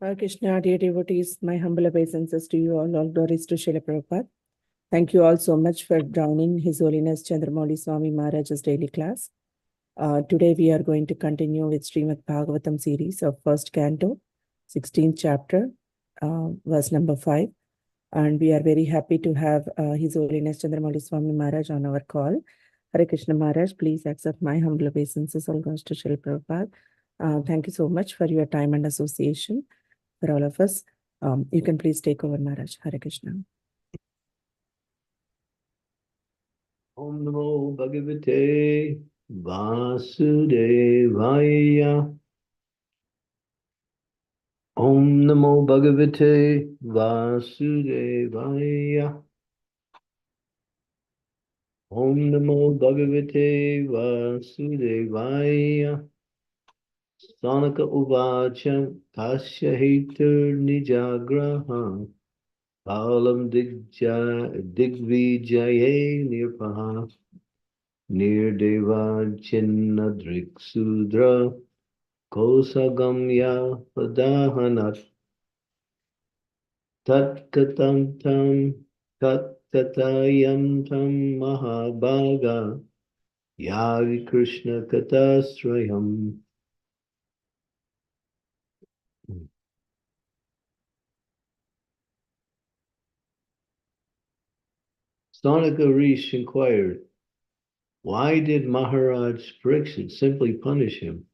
Hare Krishna, dear devotees, my humble obeisances to you all glories to Srila Prabhupada. Thank you all so much for joining His Holiness Chandramauli Swami Maharaj's daily class. Today we are going to continue with Srimad Bhagavatam series of first canto, 16th chapter, verse number 5. And we are very happy to have His Holiness Chandramauli Swami Maharaj on our call. Hare Krishna Maharaj, please accept my humble obeisances all goes to Srila Prabhupada. Thank you so much for your time and association. For all of us, you can please take over, Maharaj. Hare Krishna. Om Namo Bhagavate Vasudevaya. Om Namo Bhagavate Vasudevaya. Om Namo Bhagavate Vasudevaya. Sanaka Uvacham Tasya Hetur Nijagraha Palam Digvijaye Nirpaha Nirdeva Chinnadrik Sudra Kosagamya Padahanat Tatkatam Tam Tatkatayam Tam Mahabhaga Yavi Krishna Katasrayam. Sanaka Rishi inquired, why did Maharaj Pariksit simply punish him,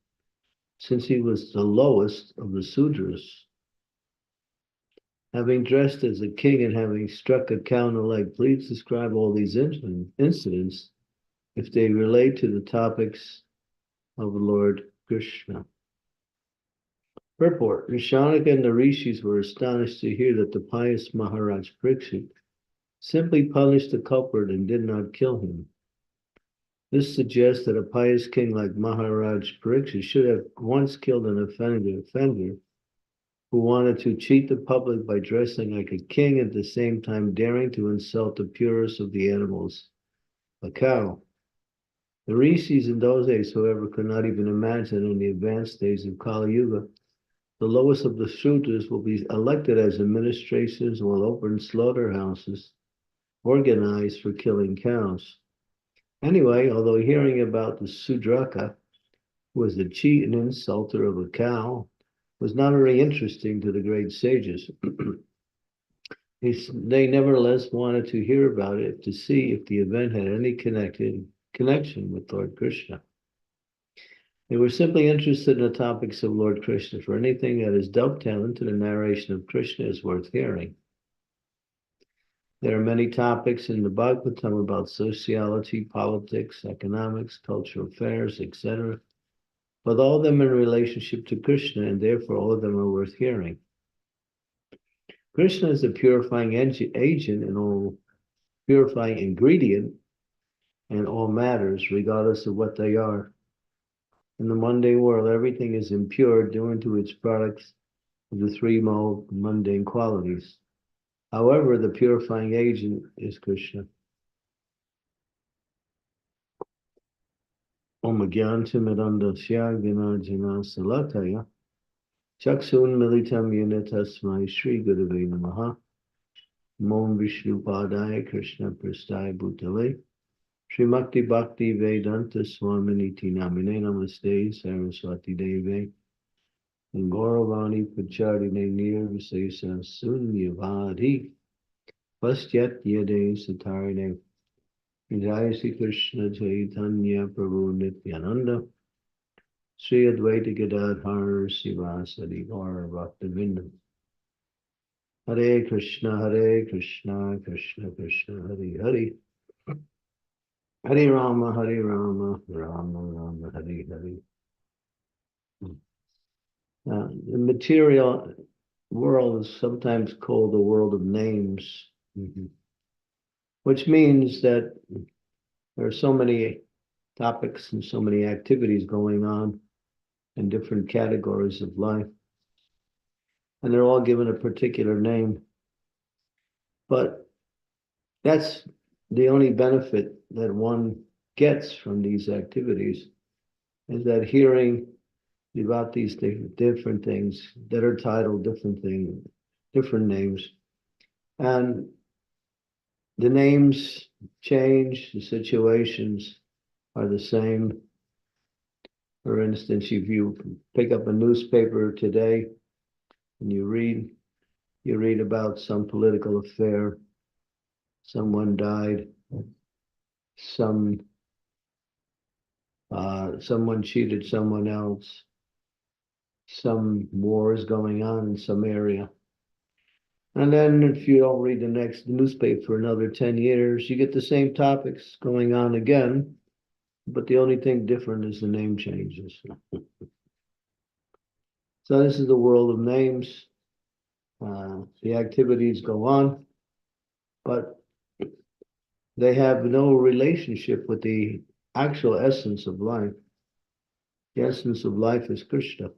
since he was the lowest of the Sudras? Having dressed as a king and having struck a cow in the leg, please describe all these incidents if they relate to the topics of Lord Krishna. Purport. Rishanaka and the Rishis were astonished to hear that the pious Maharaj Pariksit simply punished the culprit and did not kill him. This suggests that a pious king like Maharaj Pariksit should have once killed an offender who wanted to cheat the public by dressing like a king, at the same time daring to insult the purest of the animals, a cow. The rishis in those days, however, could not even imagine in the advanced days of Kali Yuga, the lowest of the Sudras will be elected as administrators or open slaughterhouses organized for killing cows. Anyway, although hearing about the Sudraka, who was the cheat and insulter of a cow, was not very interesting to the great sages, they nevertheless wanted to hear about it to see if the event had any connection with Lord Krishna. They were simply interested in the topics of Lord Krishna, for anything that is dovetailed into the narration of Krishna is worth hearing. There are many topics in the Bhagavatam about sociology, politics, economics, cultural affairs, etc., but all of them in relationship to Krishna, and therefore all of them are worth hearing. Krishna is the purifying agent and all purifying ingredient in all matters, regardless of what they are. In the mundane world, everything is impure due to its products of the three mundane qualities. However, the purifying agent is Krishna. Om Gyantimirandasya Vinajana Salataya Chaksun Militam Yanatasmai Sri Gurave Namaha Mom Vishnu Padaya Krishna Prasthaya Bhutale Srimakti Bhakti Vedanta Swaminiti Namine Namaste Saraswati Deve and Gauravani Pacharine Nirvisesa Sunyavadi Pastyat Yade Satarine Jai Sri Krishna Chaitanya Prabhu Nityananda Sri Advaita Gadadhar Sivasadi Gaur Bhaktivinoda Hare Krishna Krishna Krishna Hare Hare Hare Rama Rama Rama Hare Hare. The material world is sometimes called the world of names, which means that there are so many topics and so many activities going on in different categories of life, and they're all given a particular name. But that's the only benefit that one gets from these activities, is that hearing about these different things that are titled different things, different names. And the names change, the situations are the same. For instance, if you pick up a newspaper today and you read about some political affair, someone died, someone cheated someone else, some war is going on in some area. And then if you don't read the next newspaper for another 10 years, you get the same topics going on again, but the only thing different is the name changes. So this is the world of names. The activities go on, but they have no relationship with the actual essence of life. The essence of life is Krishna,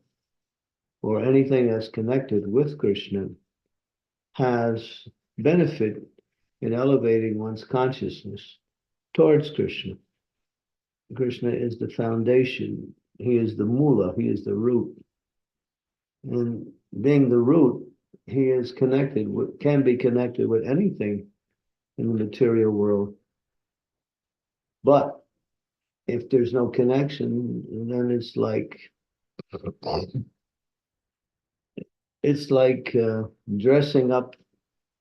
or anything that's connected with Krishna has benefit in elevating one's consciousness towards Krishna. Krishna is the foundation. He is the mula. He is the root. And being the root, he is connected with, can be connected with anything in the material world. But if there's no connection, then it's like dressing up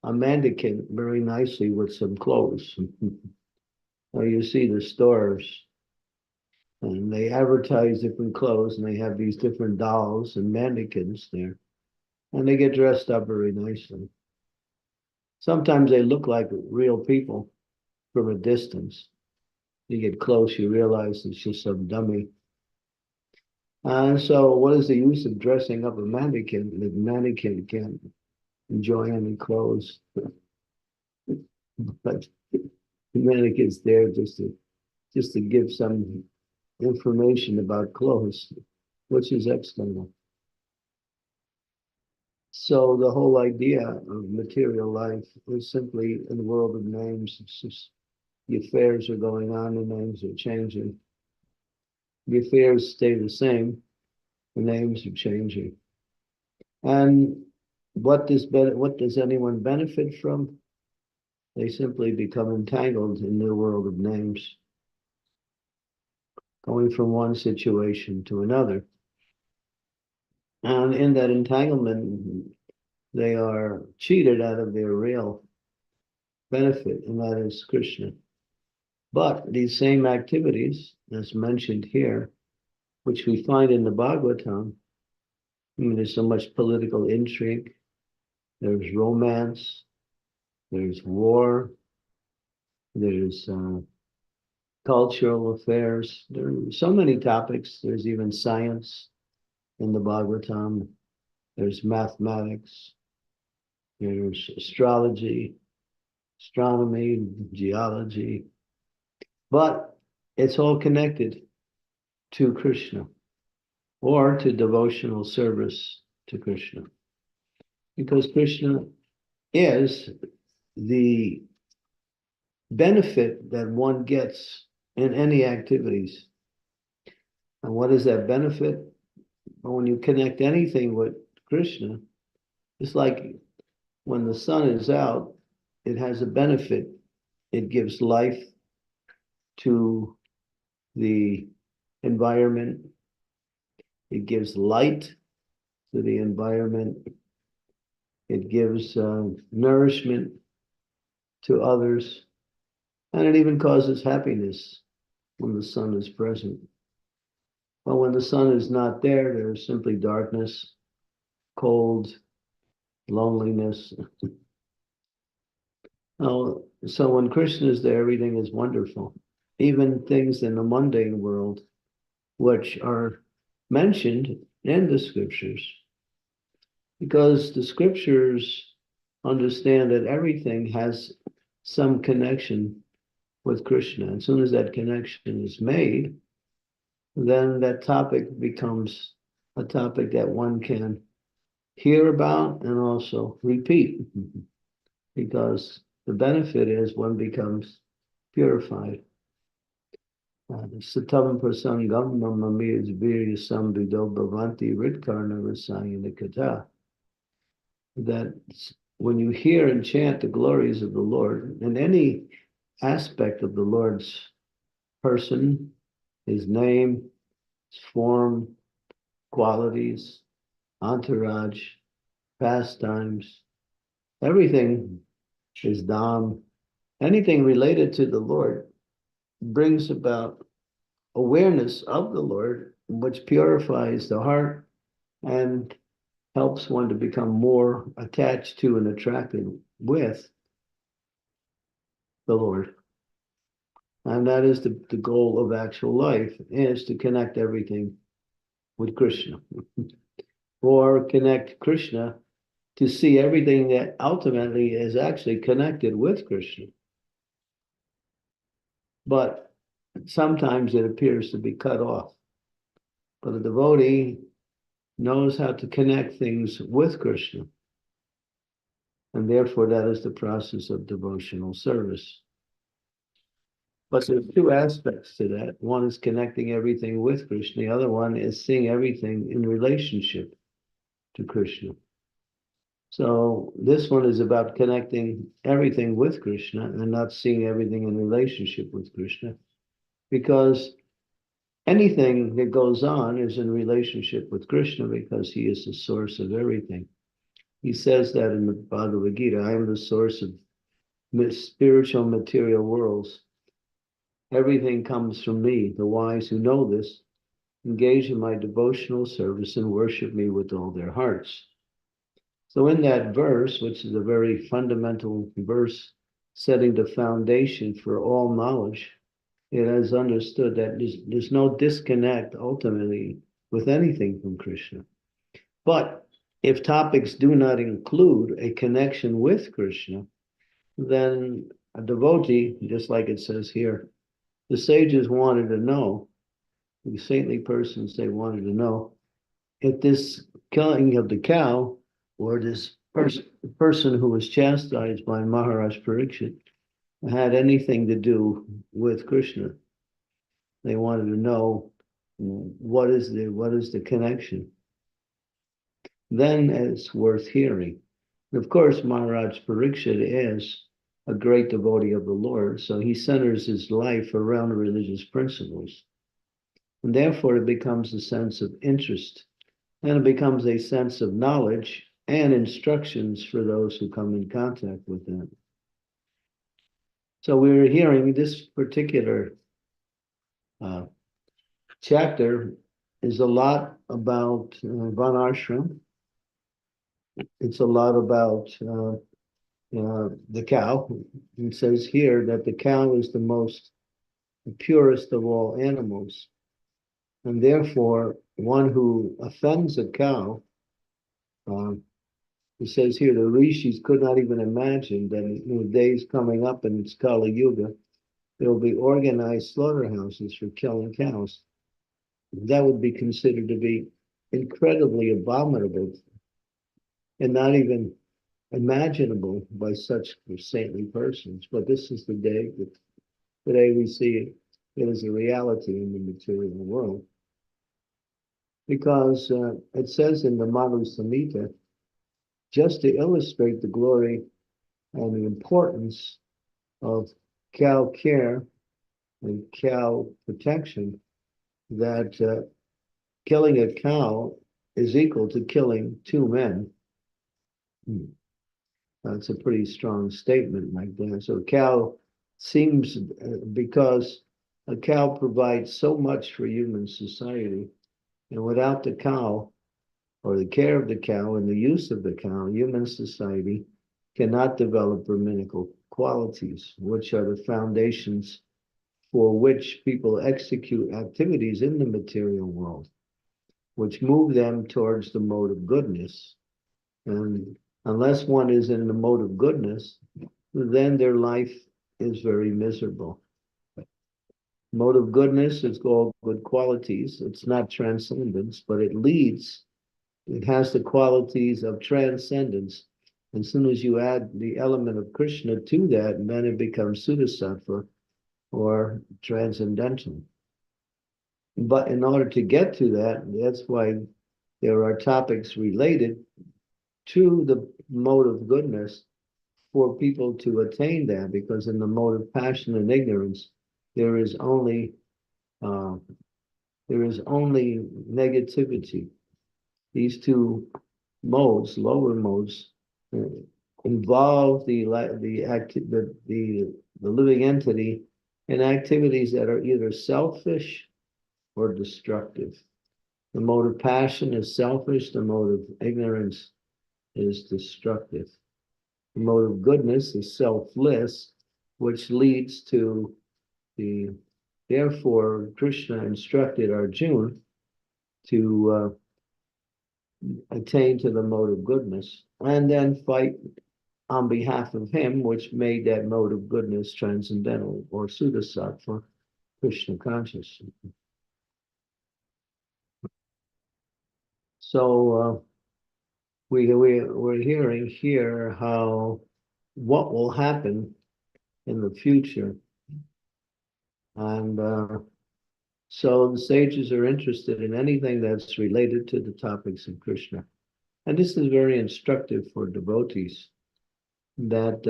a mannequin very nicely with some clothes. Now you see the stores and they advertise different clothes and they have these different dolls and mannequins there and they get dressed up very nicely. Sometimes they look like real people from a distance. You get close, you realize it's just some dummy. And so what is the use of dressing up a mannequin? The mannequin can't enjoy any clothes. But the mannequin's there just to give some information about clothes, which is external. So the whole idea of material life is simply in the world of names. It's just the affairs are going on, the names are changing. The affairs stay the same, the names are changing. And what does anyone benefit from? They simply become entangled in the world of names, going from one situation to another. And in that entanglement, they are cheated out of their real benefit, and that is Krishna. But these same activities, as mentioned here, which we find in the Bhagavatam, I mean, there's so much political intrigue, there's romance, there's war, there's cultural affairs. There are so many topics. There's even science in the Bhagavatam. There's mathematics. There's astrology, astronomy, geology. But it's all connected to Krishna or to devotional service to Krishna. Because Krishna is the benefit that one gets in any activities. And what is that benefit? Well, when you connect anything with Krishna, it's like when the sun is out, it has a benefit. It gives life to the environment. It gives light to the environment. It gives nourishment to others. And it even causes happiness when the sun is present. But when the sun is not there, there's simply darkness, cold, loneliness. So when Krishna is there, everything is wonderful. Even things in the mundane world, which are mentioned in the scriptures, because the scriptures understand that everything has some connection with Krishna. As soon as that connection is made, then that topic becomes a topic that one can hear about and also repeat, because the benefit is one becomes purified. Satam prasangam mamami virya sambido bhavanti ritkarna rasayana kata. That when you hear and chant the glories of the Lord, in any aspect of the Lord's person, his name, his form, qualities, entourage, pastimes, everything is Dham. Anything related to the Lord brings about awareness of the Lord, which purifies the heart and helps one to become more attached to and attracted with the Lord. And that is the goal of actual life, is to connect everything with Krishna. Or connect Krishna to see everything that ultimately is actually connected with Krishna. But sometimes it appears to be cut off. But a devotee knows how to connect things with Krishna. And therefore, that is the process of devotional service. But there's two aspects to that. One is connecting everything with Krishna. The other one is seeing everything in relationship to Krishna. So this one is about connecting everything with Krishna and not seeing everything in relationship with Krishna. Because anything that goes on is in relationship with Krishna because he is the source of everything. He says that in the Bhagavad Gita, I am the source of spiritual material worlds. Everything comes from me. The wise who know this engage in my devotional service and worship me with all their hearts. So in that verse, which is a very fundamental verse, setting the foundation for all knowledge, it is understood that there's no disconnect ultimately with anything from Krishna. But if topics do not include a connection with Krishna, then a devotee, just like it says here, the sages wanted to know, the saintly persons, they wanted to know if this killing of the cow or this person who was chastised by Maharaj Parikshit had anything to do with Krishna. They wanted to know what is the connection. Then it's worth hearing. And of course, Maharaj Parikshit is a great devotee of the Lord, so he centers his life around religious principles. And therefore, it becomes a sense of interest, and it becomes a sense of knowledge and instructions for those who come in contact with them. So we're hearing this particular chapter is a lot about Varnashram. It's a lot about the cow. It says here that the cow is the purest of all animals. And therefore, one who offends a cow, it says here, the rishis could not even imagine that in the days coming up in Kali Yuga, there will be organized slaughterhouses for killing cows. That would be considered to be incredibly abominable and not even imaginable by such saintly persons. But this is the day that today we see it as a reality in the material world. Because it says in the Manu Samhita, just to illustrate the glory and the importance of cow care and cow protection, that killing a cow is equal to killing two men. That's a pretty strong statement like that. So a cow seems, because a cow provides so much for human society, and without the cow, or the care of the cow and the use of the cow, human society cannot develop Brahminical qualities, which are the foundations for which people execute activities in the material world, which move them towards the mode of goodness. And unless one is in the mode of goodness, then their life is very miserable. Mode of goodness is called good qualities. It's not transcendence, but it has the qualities of transcendence. As soon as you add the element of Krishna to that, then it becomes Sudasattva or transcendental. But in order to get to that, that's why there are topics related to the mode of goodness for people to attain that, because in the mode of passion and ignorance, there is only uh, negativity. These two modes, lower modes, uh, involve the living entity in activities that are either selfish or destructive. The mode of passion is selfish, the mode of ignorance is destructive. The mode of goodness is selfless, which leads to the, therefore, Krishna instructed Arjuna to attain to the mode of goodness and then fight on behalf of him, which made that mode of goodness transcendental or Sudasattva for Krishna consciousness. So we're hearing here how what will happen in the future. And so the sages are interested in anything that's related to the topics of Krishna. And this is very instructive for devotees, that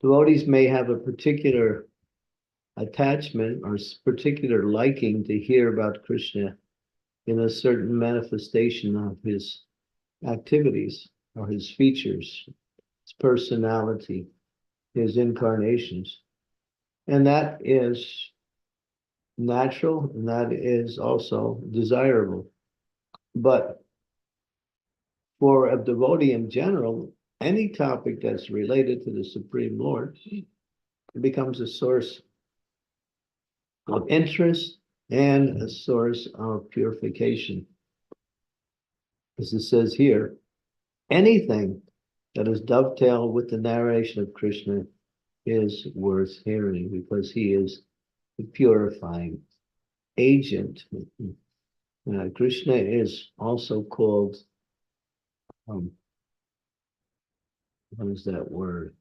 devotees may have a particular attachment or particular liking to hear about Krishna in a certain manifestation of his activities or his features, his personality, his incarnations. And that is natural, and that is also desirable. But for a devotee in general, any topic that's related to the Supreme Lord becomes a source of interest and a source of purification. As it says here, anything that is dovetailed with the narration of Krishna is worth hearing, because he is the purifying agent. Krishna is also called, what is that word?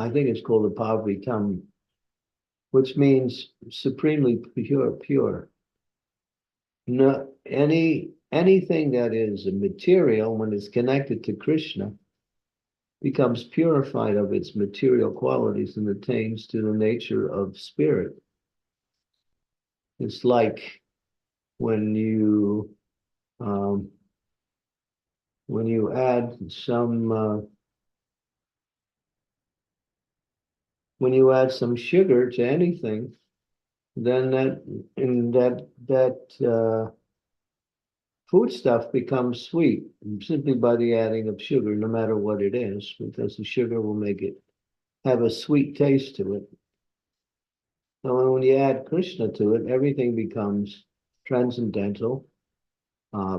I think it's called the Pavitam, which means supremely pure. No, anything that is a material, when it's connected to Krishna, becomes purified of its material qualities and attains to the nature of spirit. It's like when you add some sugar to anything, then that foodstuff becomes sweet simply by the adding of sugar, no matter what it is, because the sugar will make it have a sweet taste to it. So when you add Krishna to it, everything becomes transcendental,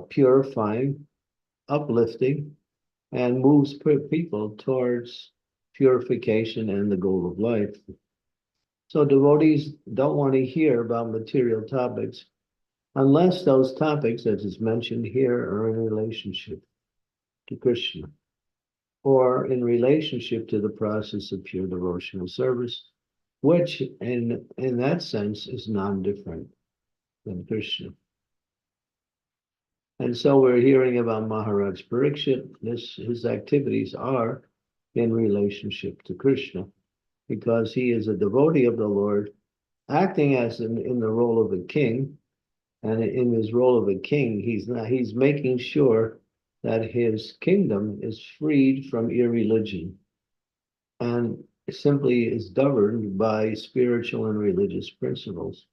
purifying, uplifting, and moves people towards purification and the goal of life. So devotees don't want to hear about material topics unless those topics, as is mentioned here, are in relationship to Krishna or in relationship to the process of pure devotional service, which in that sense is non-different than Krishna. And so we're hearing about Maharaj Parikshit. His activities are in relationship to Krishna, because he is a devotee of the Lord, acting as in the role of a king. And in his role of a king, he's making sure that his kingdom is freed from irreligion and simply is governed by spiritual and religious principles,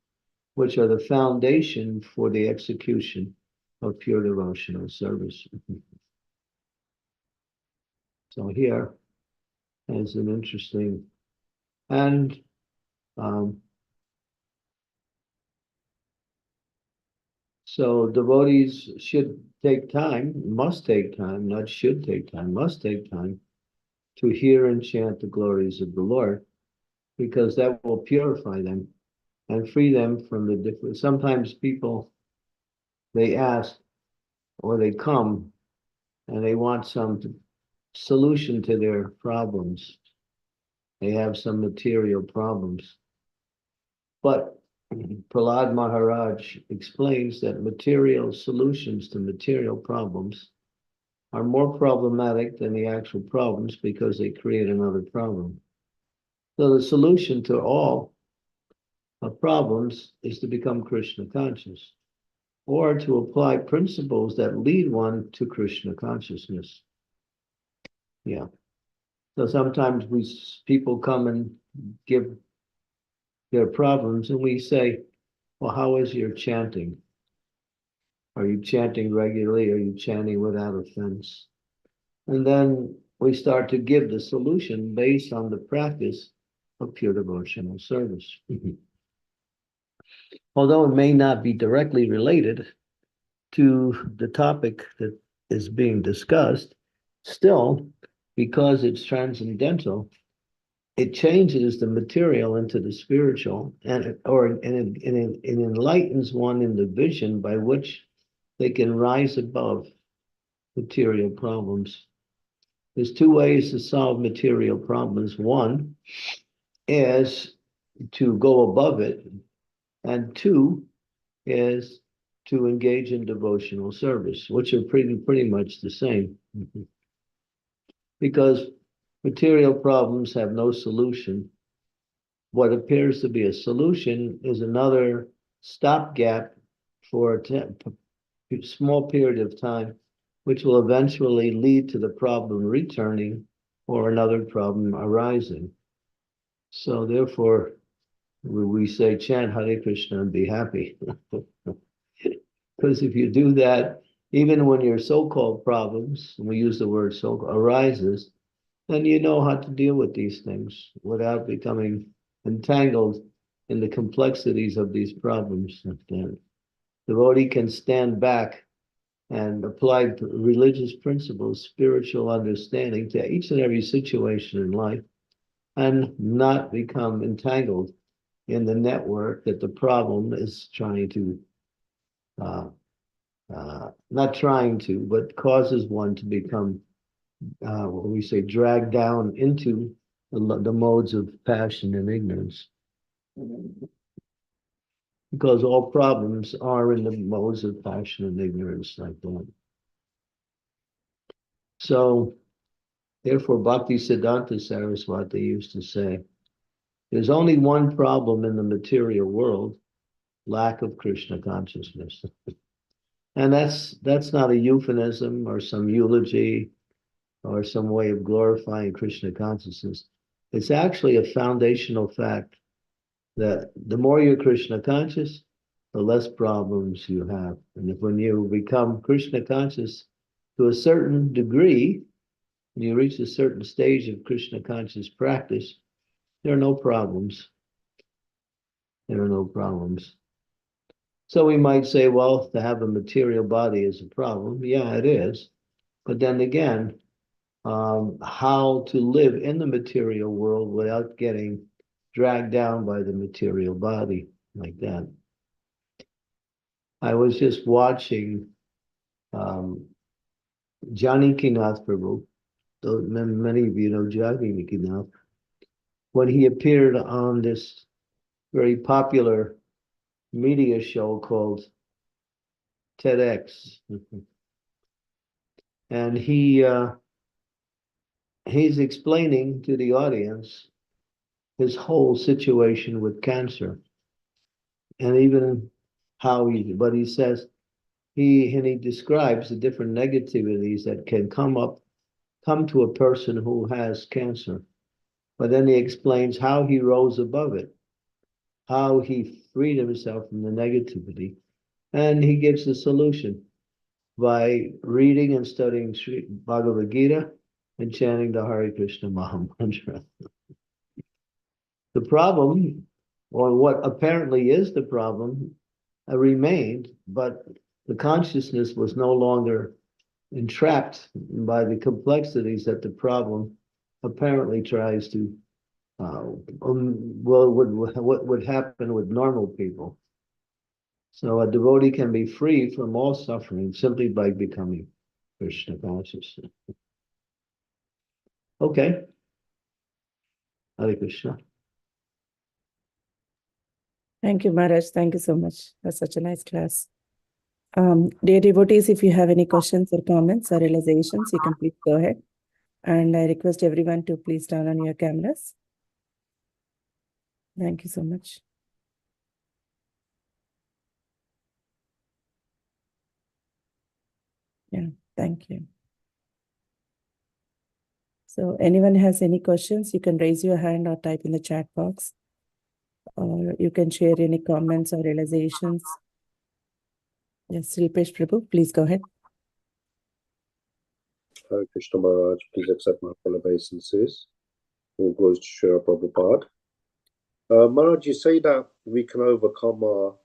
which are the foundation for the execution of pure devotional service. So here is an interesting, and so devotees should take time, must take time, not should take time, must take time to hear and chant the glories of the Lord, because that will purify them and free them from the different. Sometimes people, they ask or they come and they want some solution to their problems. They have some material problems. But Prahlad Maharaj explains that material solutions to material problems are more problematic than the actual problems because they create another problem. So the solution to all problems is to become Krishna conscious, or to apply principles that lead one to Krishna consciousness. Yeah. So sometimes people come and give their problems, and we say, well, how is your chanting? Are you chanting regularly? Are you chanting without offense? And then we start to give the solution based on the practice of pure devotional service. Although it may not be directly related to the topic that is being discussed, still, because it's transcendental, it changes the material into the spiritual, and it enlightens one in the vision by which they can rise above material problems. There's two ways to solve material problems. One is to go above it, and two is to engage in devotional service, which are pretty much the same. Because material problems have no solution. What appears to be a solution is another stopgap for a small period of time, which will eventually lead to the problem returning or another problem arising. So therefore, we say, chant Hare Krishna and be happy. Because if you do that, even when your so-called problems, and we use the word so arises, then you know how to deal with these things without becoming entangled in the complexities of these problems. The devotee can stand back and apply religious principles, spiritual understanding to each and every situation in life, and not become entangled in the network that the problem is trying to, not trying to, but causes one to become, what we say, dragged down into the modes of passion and ignorance. Because all problems are in the modes of passion and ignorance like that. So, therefore, Bhakti Siddhanta Saraswati used to say, there's only one problem in the material world, lack of Krishna consciousness. And that's not a euphemism or some eulogy or some way of glorifying Krishna consciousness. It's actually a foundational fact that the more you're Krishna conscious, the less problems you have. And if when you become Krishna conscious to a certain degree, when you reach a certain stage of Krishna conscious practice, there are no problems. There are no problems. So we might say, well, to have a material body is a problem. Yeah, it is. But then again, how to live in the material world without getting dragged down by the material body like that. I was just watching Janaki Nath Prabhu. Many of you know Janaki Nath. When he appeared on this very popular media show called TEDx, and he's explaining to the audience his whole situation with cancer, and even how but he says he describes the different negativities that can come to a person who has cancer. But then he explains how he rose above it, how he freed himself from the negativity, and he gives the solution by reading and studying Sri Bhagavad Gita and chanting the Hare Krishna Maha Mantra. The problem, or what apparently is the problem, remained, but the consciousness was no longer entrapped by the complexities that the problem apparently tries to, what would happen with normal people. So a devotee can be free from all suffering simply by becoming Krishna conscious. Okay. Hare Krishna. Thank you, Maharaj. Thank you so much for such a nice class. Dear devotees, if you have any questions or comments or realizations, you can please go ahead. And I request everyone to please turn on your cameras. Thank you so much. Yeah, thank you. So anyone has any questions, you can raise your hand or type in the chat box. Or you can share any comments or realizations. Yes, Sripesh Prabhu, please go ahead. Hare Krishna Maharaj, please accept my full obeisances. All glories to Srila Prabhupada. Maharaj, you say that we can overcome our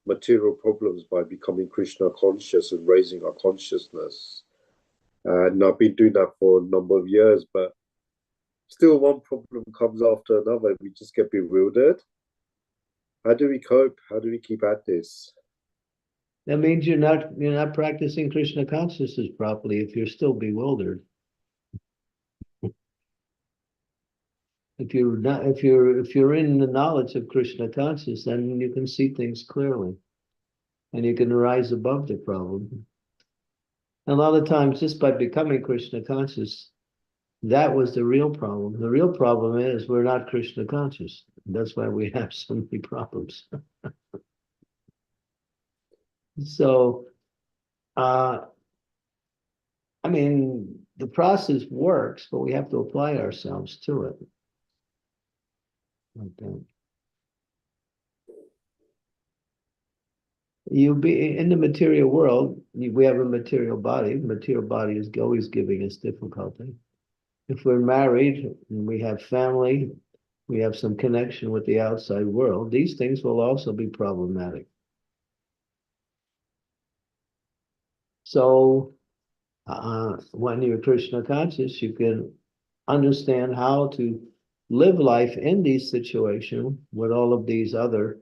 material problems by becoming Krishna conscious and raising our consciousness. And I've been doing that for a number of years, but still one problem comes after another. We just get bewildered. How do we cope? How do we keep at this? That means you're not practicing Krishna consciousness properly if you're still bewildered. If you're in the knowledge of Krishna consciousness, then you can see things clearly. And you can rise above the problem. And a lot of times, just by becoming Krishna conscious, that was the real problem. The real problem is we're not Krishna conscious. That's why we have so many problems. So, I mean, the process works, but we have to apply ourselves to it. Okay. You be in the material world, we have a material body. The material body is always giving us difficulty. If we're married and we have family, we have some connection with the outside world, these things will also be problematic. So when you're Krishna conscious, you can understand how to live life in these situations with all of these other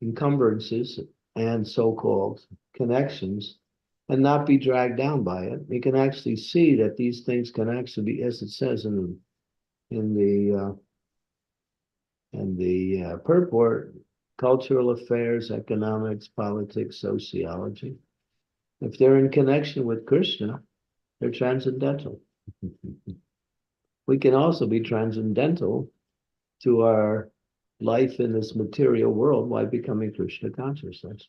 encumbrances and so-called connections and not be dragged down by it. You can actually see that these things can actually be, as it says in the purport, cultural affairs, economics, politics, sociology. If they're in connection with Krishna, they're transcendental. We can also be transcendental to our life in this material world by becoming Krishna consciousness.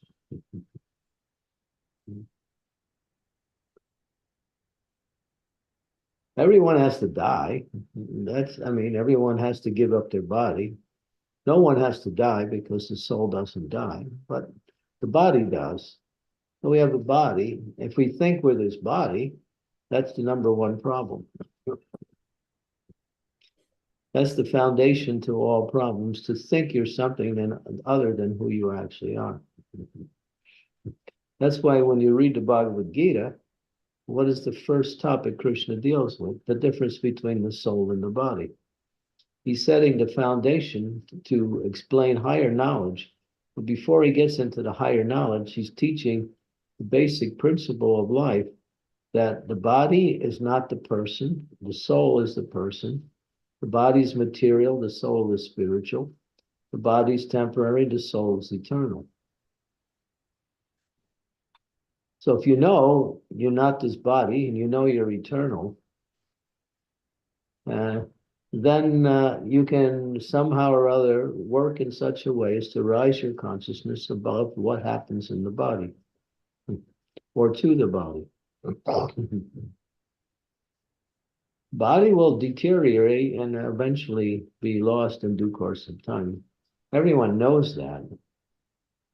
Everyone has to die. Everyone has to give up their body. No one has to die because the soul doesn't die, but the body does. So we have a body. If we think we're this body, that's the number one problem. That's the foundation to all problems, to think you're something other than who you actually are. That's why when you read the Bhagavad Gita, what is the first topic Krishna deals with? The difference between the soul and the body. He's setting the foundation to explain higher knowledge. But before he gets into the higher knowledge, he's teaching the basic principle of life, that the body is not the person, the soul is the person. The body's material, the soul is spiritual. The body's temporary, the soul is eternal. So if you know you're not this body and you know you're eternal, then you can somehow or other work in such a way as to rise your consciousness above what happens in the body or to the body. Body will deteriorate and eventually be lost in due course of time. Everyone knows that.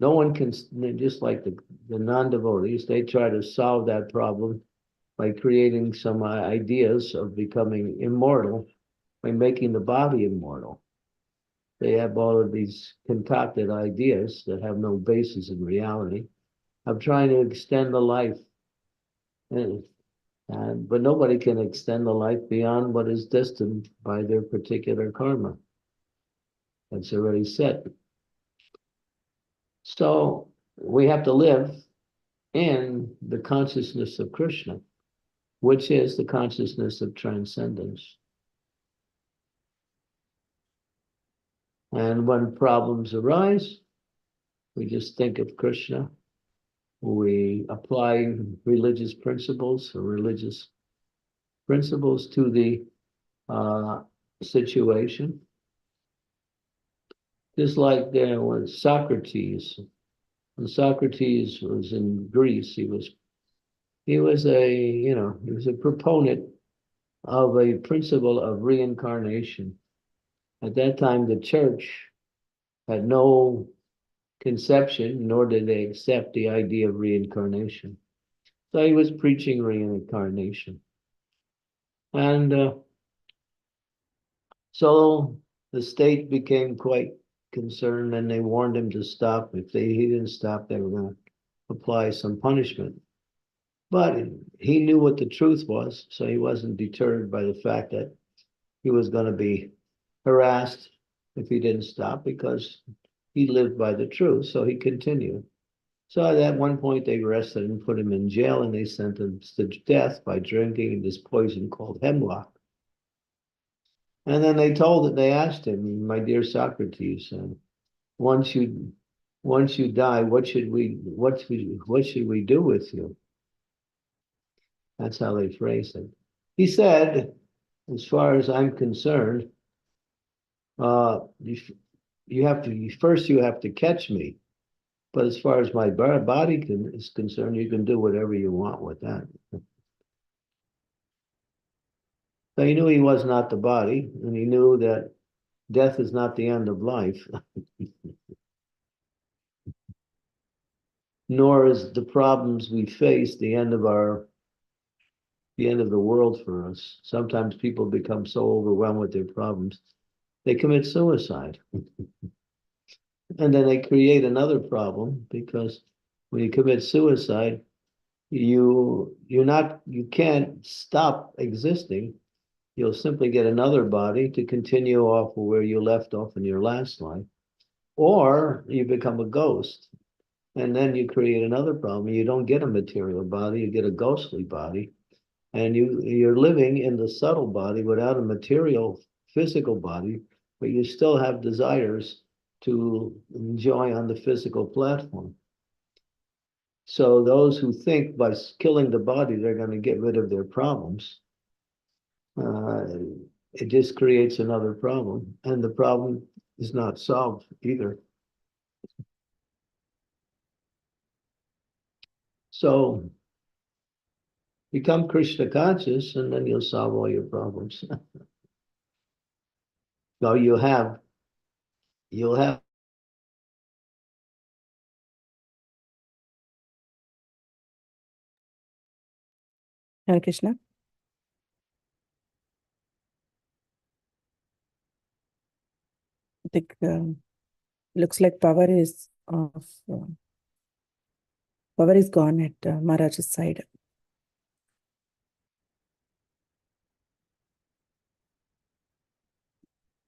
No one can, just like the non-devotees, they try to solve that problem by creating some ideas of becoming immortal, by making the body immortal. They have all of these concocted ideas that have no basis in reality of trying to extend the life. But nobody can extend the life beyond what is destined by their particular karma. That's already set. So we have to live in the consciousness of Krishna, which is the consciousness of transcendence. And when problems arise, we just think of Krishna. We apply religious principles or religious principles to the situation. Just like there was Socrates. When Socrates was in Greece, he was a proponent of a principle of reincarnation. At that time, the church had no conception, nor did they accept the idea of reincarnation. So he was preaching reincarnation. And so the state became quite concerned, and they warned him to stop. If he didn't stop, they were going to apply some punishment. But he knew what the truth was, so he wasn't deterred by the fact that he was going to be harassed if he didn't stop, because he lived by the truth, so he continued. So at one point they arrested him, put him in jail, and they sentenced him to death by drinking this poison called hemlock. And then they asked him, my dear Socrates, once you die, what should we do with you? That's how they phrased it. He said, as far as I'm concerned, you have to catch me. But as far as my body is concerned, you can do whatever you want with that. So he knew he was not the body, and he knew that death is not the end of life. Nor is the problems we face the end of the world for us. Sometimes people become so overwhelmed with their problems, they commit suicide. And then they create another problem, because when you commit suicide, you can't stop existing. You'll simply get another body to continue off where you left off in your last life, or you become a ghost. And then you create another problem. You don't get a material body, you get a ghostly body. And you're living in the subtle body without a material physical body, but you still have desires to enjoy on the physical platform. So those who think by killing the body they're going to get rid of their problems, it just creates another problem, and the problem is not solved either. So become Krishna conscious, and then you'll solve all your problems. So you'll have Hare Krishna. I think looks like power is gone at Maharaj's side.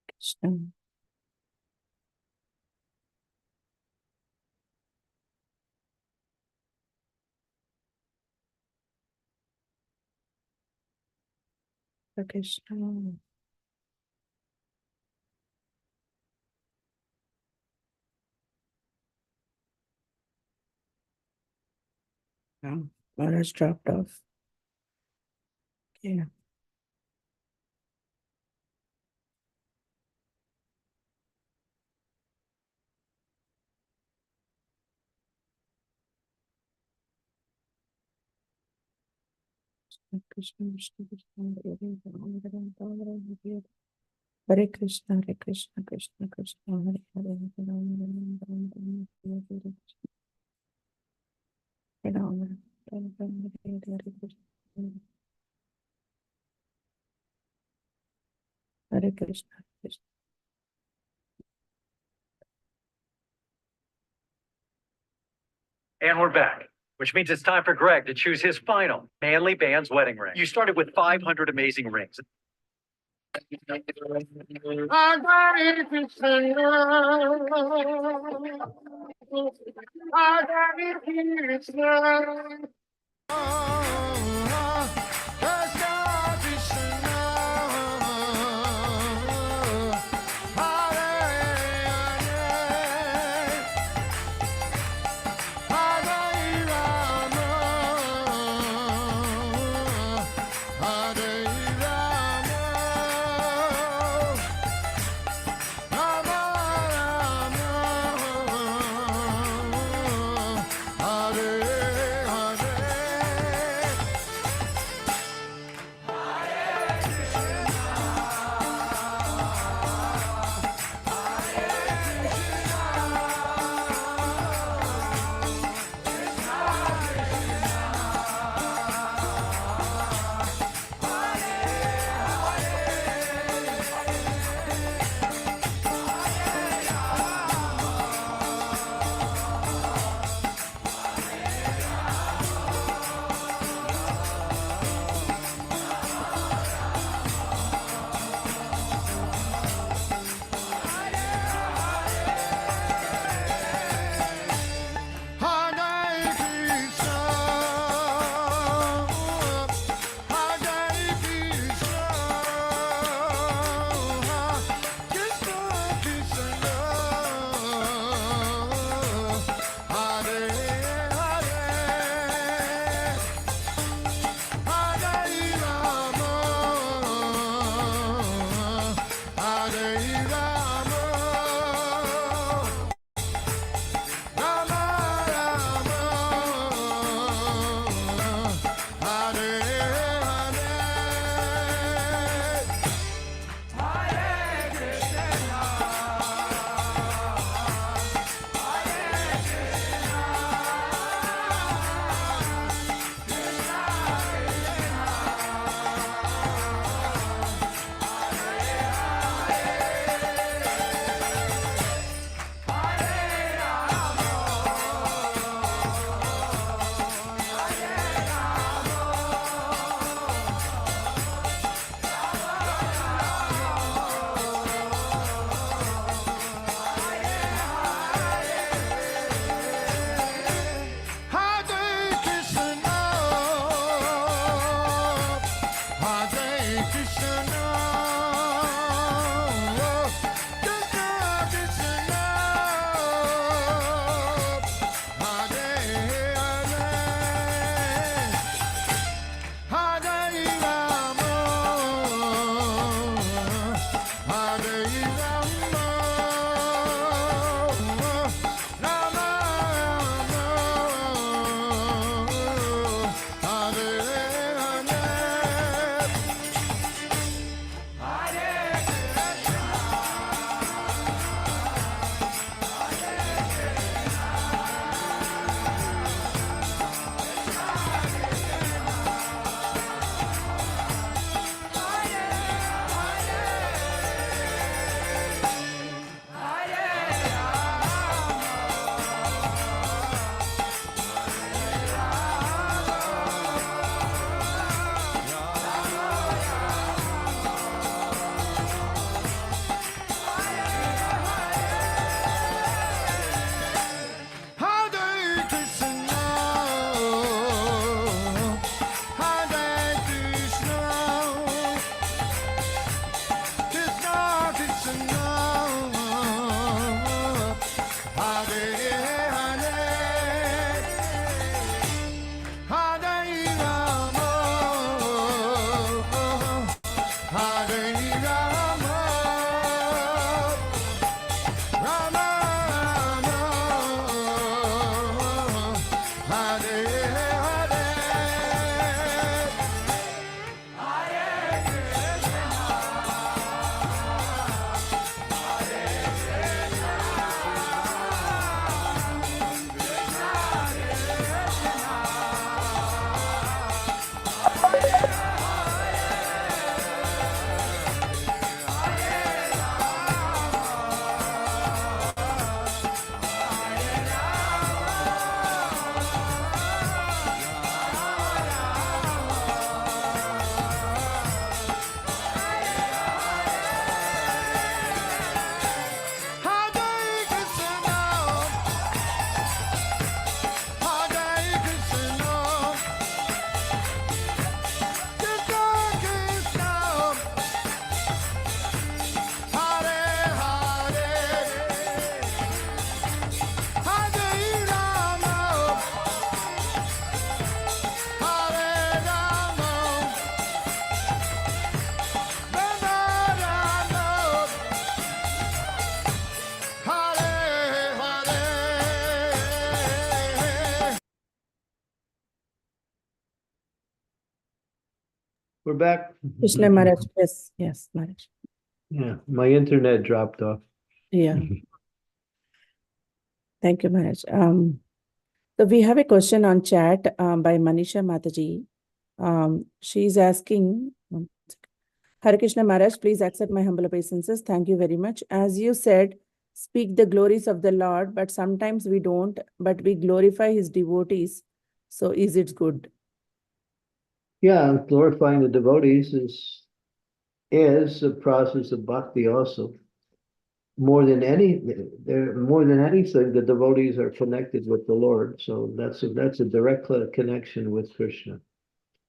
Krishna. Hare Krishna. Maharaj dropped off. Yeah. Krishna, Krishna, Krishna, Hare Krishna, Hare Krishna, Krishna Krishna, Hare Hare, Hare Krishna, Krishna. And we're back, which means it's time for Greg to choose his final manly band's wedding ring. You started with 500 amazing rings. We're back. Krishna Maharaj, yes, yes, Maharaj. Yeah, my internet dropped off. Yeah, thank you, Maharaj. So we have a question on chat by Manisha Mataji. She's asking, Hare Krishna Maharaj, please accept my humble obeisances. Thank you very much. As you said, speak the glories of the Lord, but sometimes we don't, but we glorify his devotees. So is it good? Yeah, glorifying the devotees is a process of bhakti also. More than anything, the devotees are connected with the Lord. So that's a direct connection with Krishna.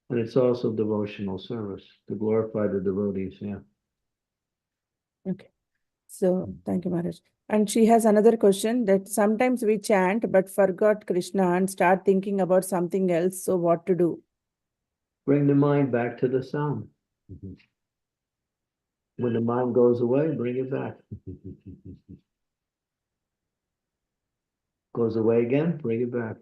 And it's also devotional service to glorify the devotees. Yeah. Okay. So thank you, Maharaj. And she has another question that sometimes we chant but forgot Krishna and start thinking about something else. So what to do? Bring the mind back to the sound. When the mind goes away, bring it back. Goes away again, bring it back.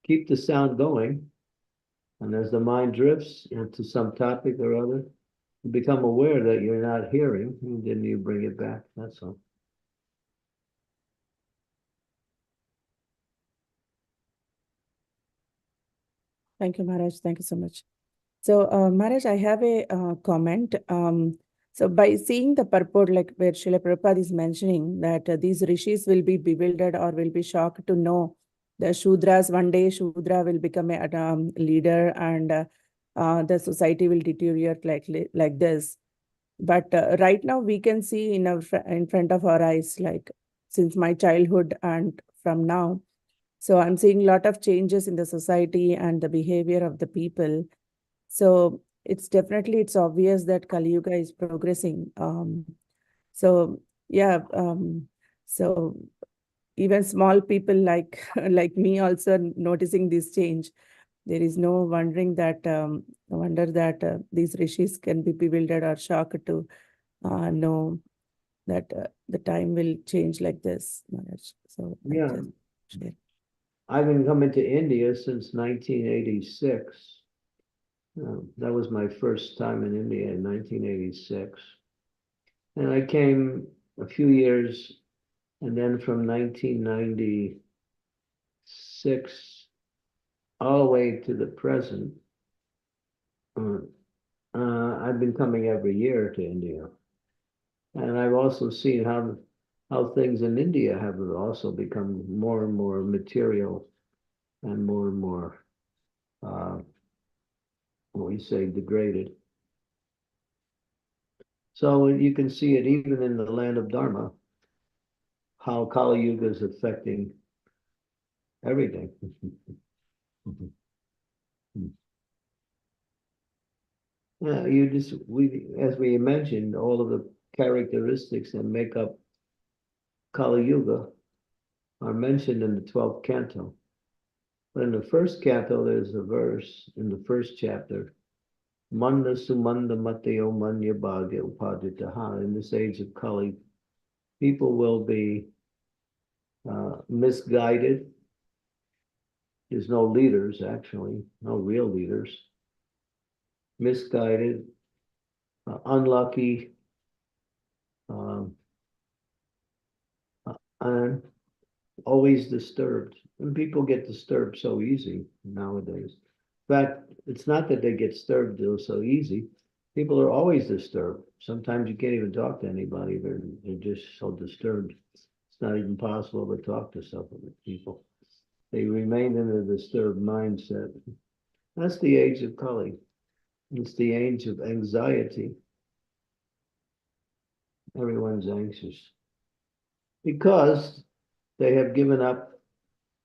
Keep the sound going. And as the mind drifts into some topic or other, you become aware that you're not hearing, and then you bring it back. That's all. Thank you, Maharaj. Thank you so much. So, Maharaj, I have a comment. So, by seeing the purport, like where Srila Prabhupada is mentioning that these rishis will be bewildered or will be shocked to know the Shudras, one day Shudra will become a leader and the society will deteriorate like this. But right now, we can see in front of our eyes, like since my childhood and from now. So, I'm seeing a lot of changes in the society and the behavior of the people. So it's obvious that Kali Yuga is progressing. So yeah, so even small people like like me also noticing this change. There is no wonder that these rishis can be bewildered or shocked to know that the time will change like this, Maharaj. So I Yeah. just share. I've been coming to India since 1986. That was my first time in India in 1986. And I came a few years, and then from 1996 all the way to the present, I've been coming every year to India. And I've also seen how things in India have also become more and more material and more, what we say, degraded. So you can see it even in the land of Dharma, how Kali Yuga is affecting everything. Yeah, as we mentioned, all of the characteristics that make up Kali Yuga are mentioned in the 12th canto. But in the first canto, there's a verse in the first chapter, Manda Sumanda Mateo Manya Bhagya Upaditaha. In this age of Kali, people will be misguided. There's no leaders, actually, no real leaders. Misguided, unlucky, and always disturbed. And people get disturbed so easy nowadays. In fact, it's not that they get disturbed so easy. People are always disturbed. Sometimes you can't even talk to anybody. They're just so disturbed. It's not even possible to talk to some of the people. They remain in a disturbed mindset. That's the age of Kali. It's the age of anxiety. Everyone's anxious because they have given up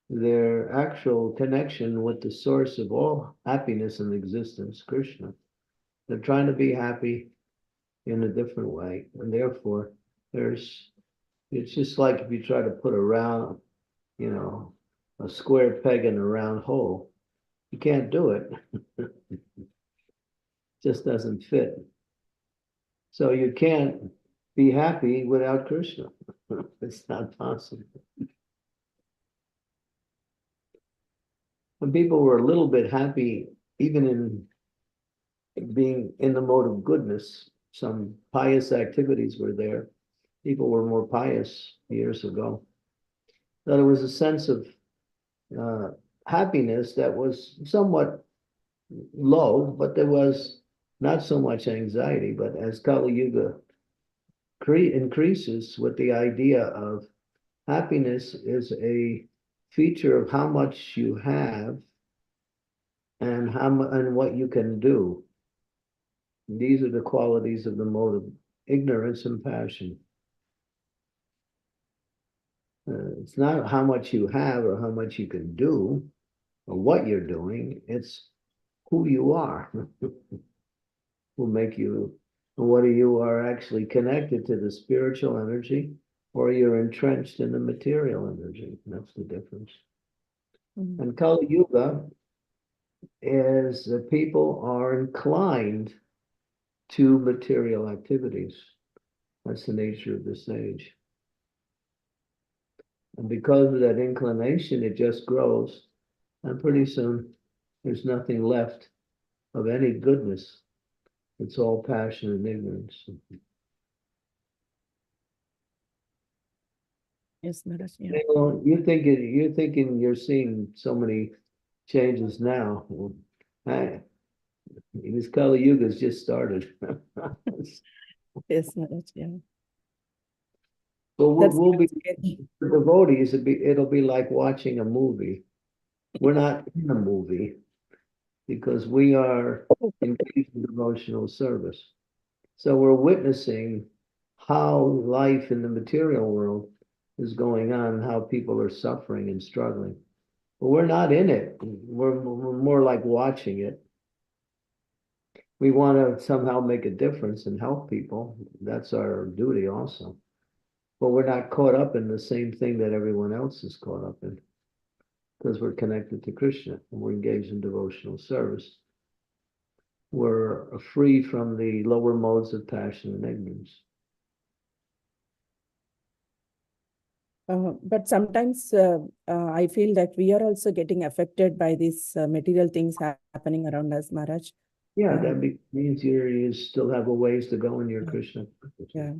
their actual connection with the source of all happiness in existence, Krishna. They're trying to be happy in a different way. And therefore, it's just like if you try to put a square peg in a round hole, you can't do it. It just doesn't fit. So you can't be happy without Krishna. It's not possible. when people were a little bit happy, even in being in the mode of goodness, some pious activities were there. People were more pious years ago. So there was a sense of happiness that was somewhat low, but there was not so much anxiety. But as Kali Yuga increases with the idea of happiness is a feature of how much you have and and what you can do. These are the qualities of the mode of ignorance and passion. It's not how much you have or how much you can do or what you're doing. It's who you are will make you, whether you are actually connected to the spiritual energy or you're entrenched in the material energy. That's the difference. Mm. And Kali Yuga is that people are inclined to material activities. That's the nature of this age. And because of that inclination, it just grows. And pretty soon, there's nothing left of any goodness. It's all passion and ignorance. Yes, Maharaj. Yeah. Well, you're thinking you're seeing so many changes now. This Kali Yuga's just started. Yes, Maharaj. Yeah. But we'll be scary. for devotees. It'll be like watching a movie. We're not in a movie because we are engaged in devotional service. So we're witnessing how life in the material world is going on, how people are suffering and struggling. But we're not in it. We're more like watching it. We want to somehow make a difference and help people. That's our duty also. But we're not caught up in the same thing that everyone else is caught up in because we're connected to Krishna and we're engaged in devotional service. We're free from the lower modes of passion and ignorance. But sometimes I feel that we are also getting affected by these material things happening around us, Maharaj. Yeah, that means you still have a ways to go in your Krishna. Yeah,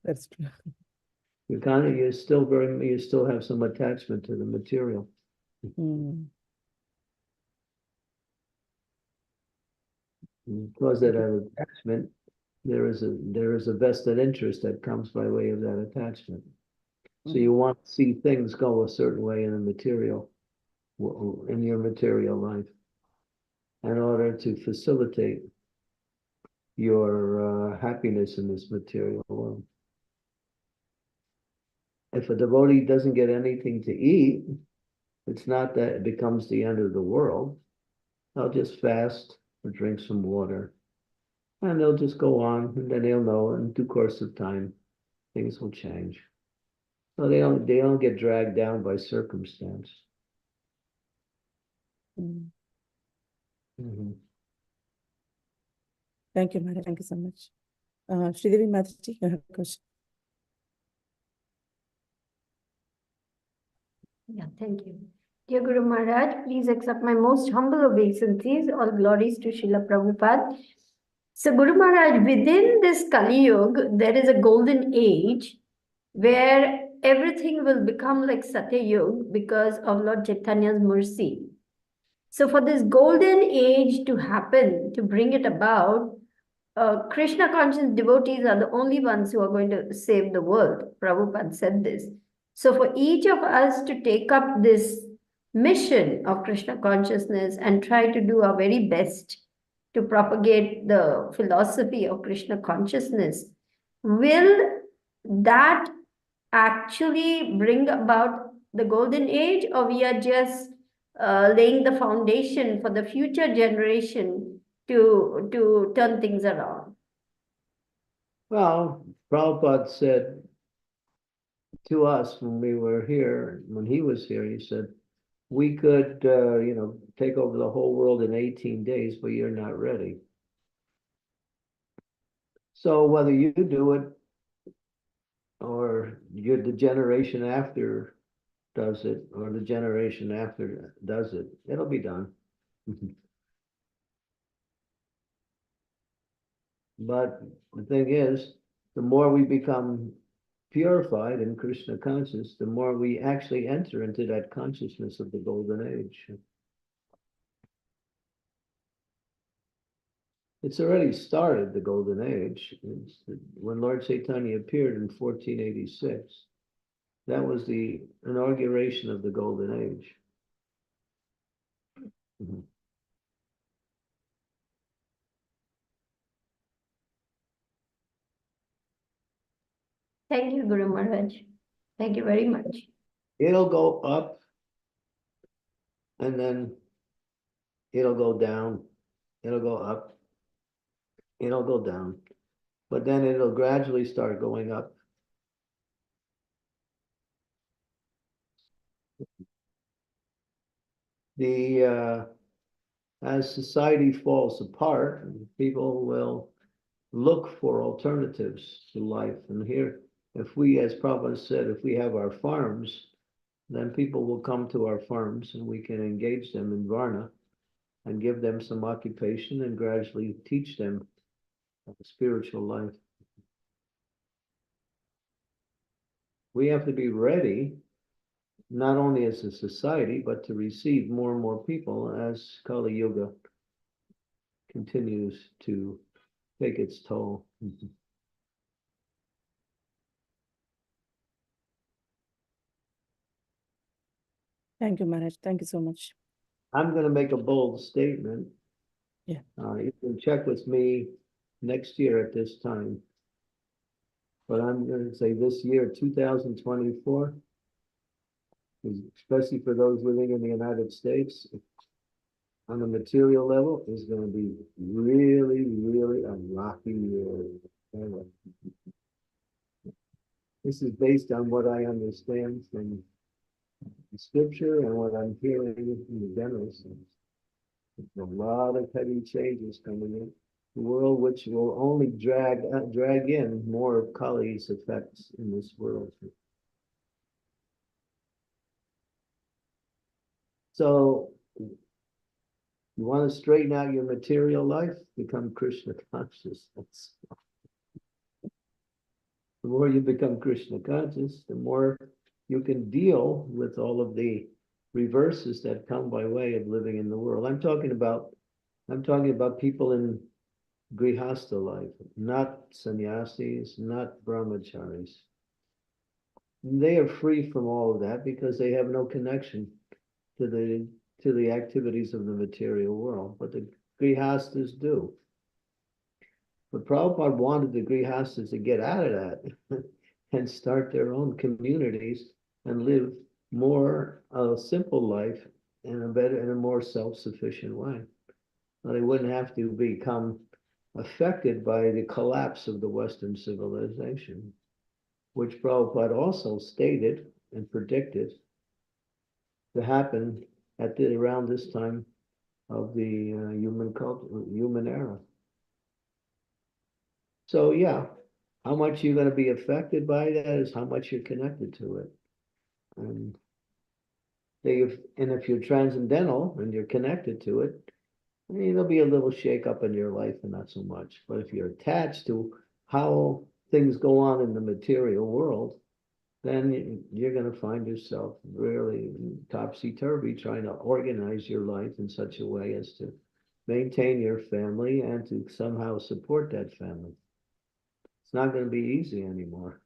that's true. You still have some attachment to the material. Mm. Because that attachment, there is a vested interest that comes by way of that attachment. So you want to see things go a certain way in your material life in order to facilitate your happiness in this material world. If a devotee doesn't get anything to eat, it's not that it becomes the end of the world. They'll just fast or drink some water. And they'll just go on, and then they'll know in due course of time, things will change. So they don't get dragged down by circumstance. Mm. Mhm. Thank you, Maharaj. Thank you so much. Sridevi Mataji, you have a question. Yeah, thank you. Dear Guru Maharaj, please accept my most humble obeisances. All glories to Srila Prabhupada. So Guru Maharaj, within this Kali Yuga, there is a golden age where everything will become like Satya Yuga because of Lord Chaitanya's mercy. So for this golden age to happen, to bring it about, Krishna conscious devotees are the only ones who are going to save the world. Prabhupada said this. So for each of us to take up this mission of Krishna consciousness and try to do our very best to propagate the philosophy of Krishna consciousness, will that actually bring about the golden age, or we are just laying the foundation for the future generation to turn things around? Well, Prabhupada said to us when we were here, when he was here, he said, we could, take over the whole world in 18 days, but you're not ready. So whether you do it or you're the generation after does it, or the generation after does it, it'll be done. But the thing is, the more we become purified in Krishna conscious, the more we actually enter into that consciousness of the golden age. It's already started, the golden age. When Lord Chaitanya appeared in 1486, that was the inauguration of the golden age. Mhm. Thank you, Guru Maharaj. Thank you very much. It'll go up and then it'll go down. It'll go up. It'll go down. But then it'll gradually start going up. As society falls apart, people will look for alternatives to life. And here, if we, as Prabhupada said, if we have our farms, then people will come to our farms and we can engage them in Varna and give them some occupation and gradually teach them spiritual life. We have to be ready, not only as a society, but to receive more and more people as Kali Yuga continues to take its toll. Thank you, Maharaj. Thank you so much. I'm going to make a bold statement. Yeah. You can check with me next year at this time. But I'm going to say this year, 2024, especially for those living in the United States, on a material level, is going to be really, really a rocky year. This is based on what I understand from the scripture and what I'm hearing from the demos. A lot of heavy changes coming in. The world which will only drag in more of Kali's effects in this world. So you want to straighten out your material life, become Krishna conscious. The more you become Krishna conscious, the more you can deal with all of the reverses that come by way of living in the world. I'm talking about people in grihastha life, not sannyasis, not brahmacharis. They are free from all of that because they have no connection to the activities of the material world, but the grihasthas do. But Prabhupada wanted the grihasthas to get out of that and start their own communities and live more a simple life in a more self-sufficient way. Now, they wouldn't have to become affected by the collapse of the Western civilization, which Prabhupada also stated and predicted to happen around this time of the human era. So yeah, how much you're going to be affected by that is how much you're connected to it. And if you're transcendental and you're connected to it, there'll be a little shake up in your life and not so much. But if you're attached to how things go on in the material world, then you're going to find yourself really topsy-turvy trying to organize your life in such a way as to maintain your family and to somehow support that family. It's not going to be easy anymore.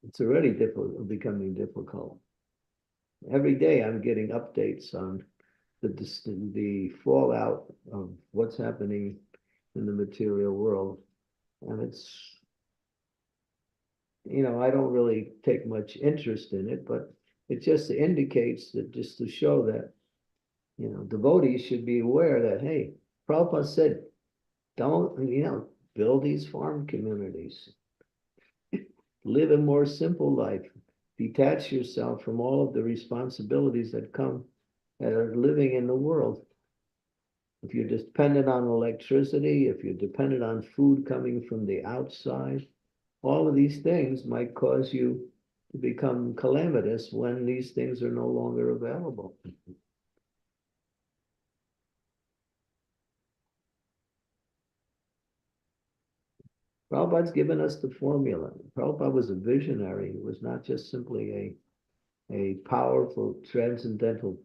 It's already becoming difficult. Every day I'm getting updates on the fallout of what's happening in the material world. And it's, I don't really take much interest in it, but it just indicates that just to show that, devotees should be aware that, hey, Prabhupada said, don't, build these farm communities. Live a more simple life. Detach yourself from all of the responsibilities that are living in the world. If you're dependent on electricity, if you're dependent on food coming from the outside, all of these things might cause you to become calamitous when these things are no longer available. Prabhupada's given us the formula. Prabhupada was a visionary. He was not just simply a powerful transcendental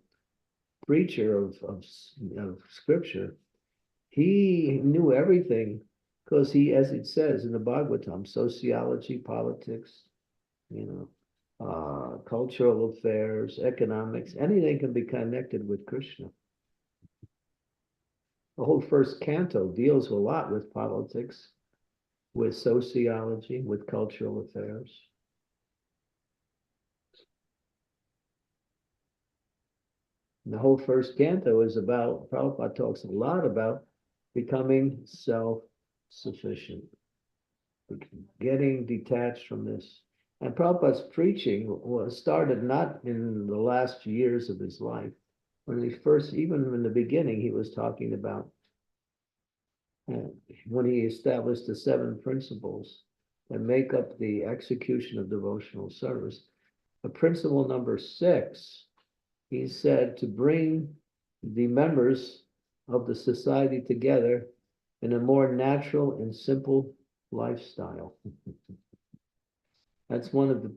preacher of scripture. He knew everything because he, as it says in the Bhagavatam, sociology, politics, cultural affairs, economics, anything can be connected with Krishna. The whole first canto deals a lot with politics, with sociology, with cultural affairs. And the whole first canto is about, Prabhupada talks a lot about becoming self-sufficient, getting detached from this. And Prabhupada's preaching was started not in the last years of his life. When he first, even in the beginning, he was talking about when he established the 7 principles that make up the execution of devotional service. The principle number 6, he said, to bring the members of the society together in a more natural and simple lifestyle. That's one of the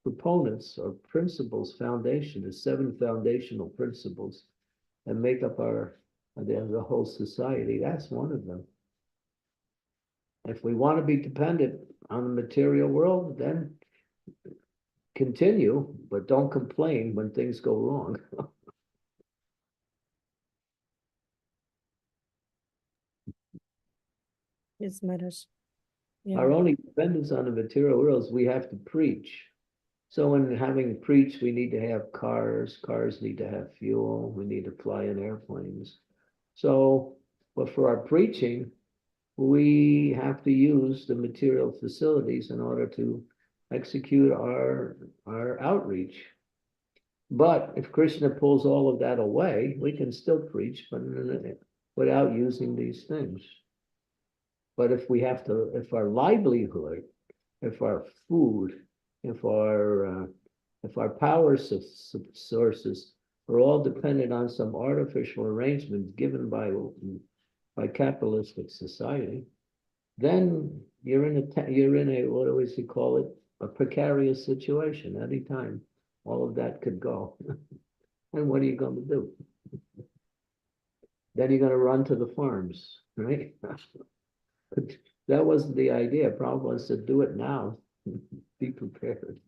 proponents or principles, foundation, the 7 foundational principles that make up the whole society. That's one of them. If we want to be dependent on the material world, then continue, but don't complain when things go wrong. Yes, Maharaj. Yeah. Our only dependence on the material world is we have to preach. So in having preached, we need to have cars. Cars need to have fuel. We need to fly in airplanes. So, but for our preaching, we have to use the material facilities in order to execute our outreach. But if Krishna pulls all of that away, we can still preach, but without using these things. But if we have to, if our livelihood, if our food, if our power sources are all dependent on some artificial arrangement given by capitalistic society, then you're in a what do we call it, a precarious situation. Anytime all of that could go. And what are you going to do? Then you're going to run to the farms, right? That wasn't the idea. Prabhupada said, do it now. Be prepared.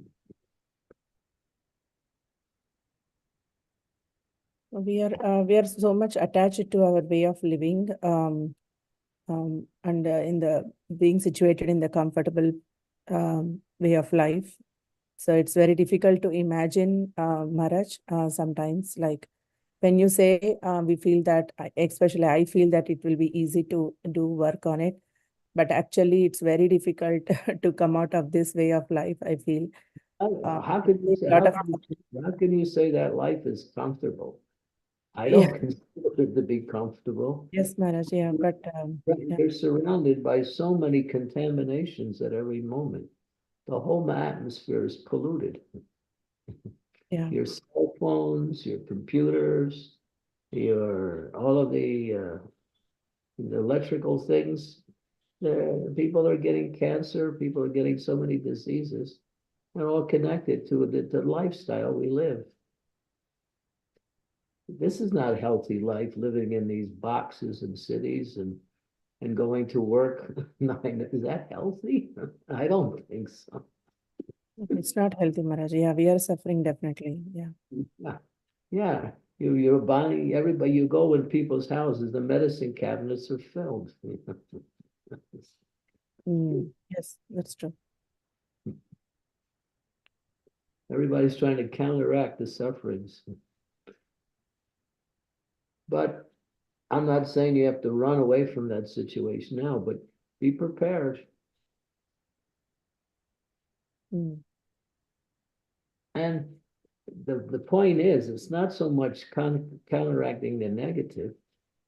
We are so much attached to our way of living, and in the being situated in the comfortable way of life. So it's very difficult to imagine, Maharaj, sometimes, like when you say we feel that, especially I feel that it will be easy to do work on it, but actually it's very difficult to come out of this way of life, I feel. How can you say that life is comfortable? I don't consider it to be comfortable. Yes, Maharaj, yeah, but You're surrounded by so many contaminations at every moment. The whole atmosphere is polluted. yeah. Your cell phones, your computers, all of the electrical things. People are getting cancer. People are getting so many diseases. They're all connected to the lifestyle we live. This is not a healthy life, living in these boxes and cities and going to work. Is that healthy? I don't think so. It's not healthy, Maharaj. Yeah, we are suffering definitely. Yeah. Yeah. You're buying, everybody, you go in people's houses, the medicine cabinets are filled. Yes, that's true. Everybody's trying to counteract the sufferings. But I'm not saying you have to run away from that situation now, but be prepared. And the point is, it's not so much counteracting the negative,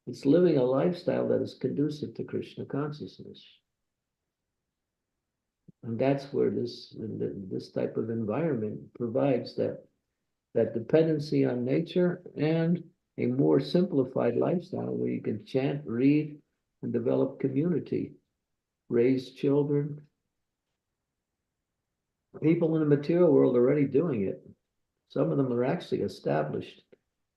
it's living a lifestyle that is conducive to Krishna consciousness. And that's where this type of environment provides that dependency on nature and a more simplified lifestyle where you can chant, read, and develop community, raise children. People in the material world are already doing it. Some of them are actually established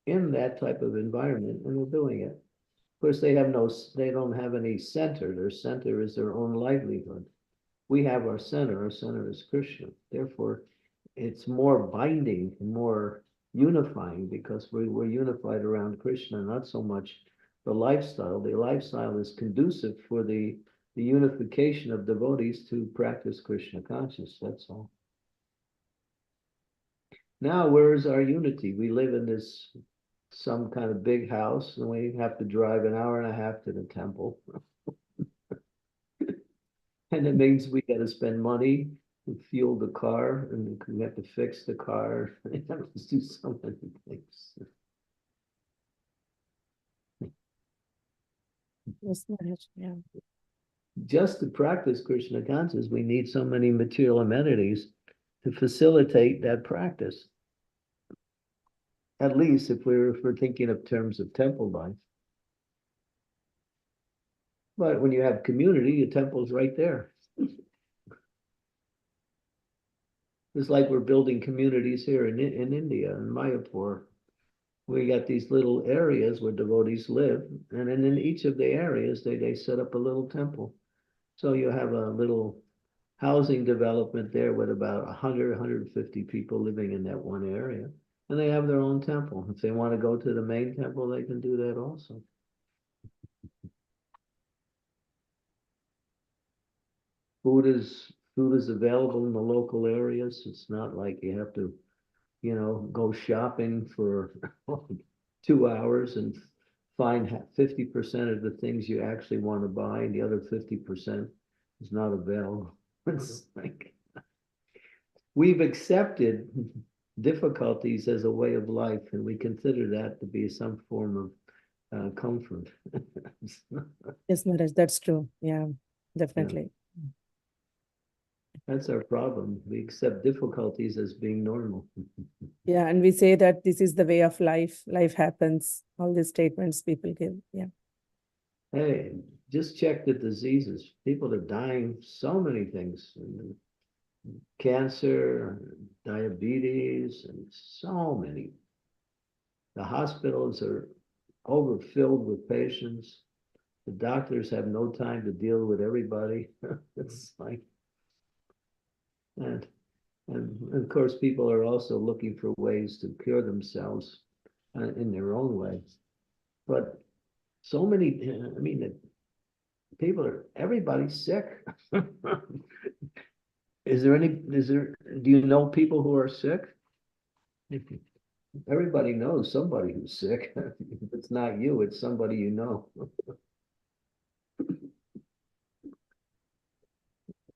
in that type of environment and they're doing it. Of course, they don't have any center. Their center is their own livelihood. We have our center is Krishna. Therefore, it's more binding, more unifying because we're unified around Krishna, not so much the lifestyle. The lifestyle is conducive for the unification of devotees to practice Krishna consciousness. That's all. Now, where is our unity? We live in some kind of big house and we have to drive an hour and a half to the temple. And it means we got to spend money to fuel the car and we have to fix the car. We have to do so many things. Yes, Maharaj. Yeah. Just to practice Krishna consciousness, we need so many material amenities to facilitate that practice. At least if we're thinking of terms of temple life. But when you have community, the temple's right there. It's like we're building communities here in India, in Mayapur. We got these little areas where devotees live, and then in each of the areas, they set up a little temple. So you have a little housing development there with about 100, 150 people living in that one area. And they have their own temple. If they want to go to the main temple, they can do that also. Food is available in the local areas. It's not like you have to, go shopping for 2 hours and find 50% of the things you actually want to buy, and the other 50% is not available. It's like we've accepted difficulties as a way of life, and we consider that to be some form of comfort. Yes, Maharaj, that's true. Yeah, definitely. That's our problem. We accept difficulties as being normal. Yeah, and we say that this is the way of life. Life happens. All these statements people give. Yeah. Hey, just check the diseases. People are dying so many things. Cancer, diabetes, and so many. The hospitals are overfilled with patients. The doctors have no time to deal with everybody. It's like, and of course, people are also looking for ways to cure themselves in their own way. But so many, everybody's sick. Do you know people who are sick? Everybody knows somebody who's sick. If it's not you, it's somebody you know.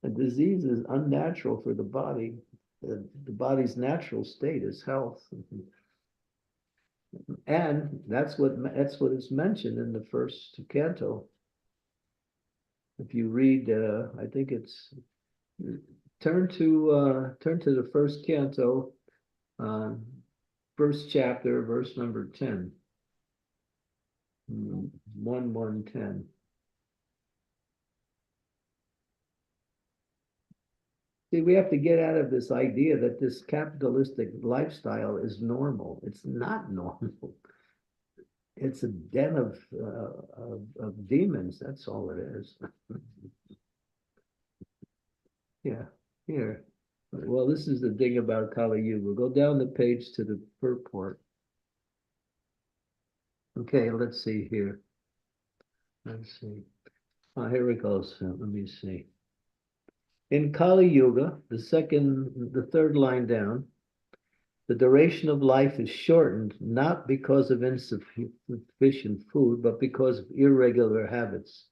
A disease is unnatural for the body. The body's natural state is health. And that's what is mentioned in the first canto. If you read, I think it's turn to the first canto, first chapter, verse number 10. 1:10. See, we have to get out of this idea that this capitalistic lifestyle is normal. It's not normal. It's a den of demons. That's all it is. Yeah, here. Well, this is the thing about Kali Yuga. Go down the page to the purport. Okay, let's see here. Let's see. Oh, here it goes. Let me see. In Kali Yuga, the third line down, the duration of life is shortened not because of insufficient food, but because of irregular habits.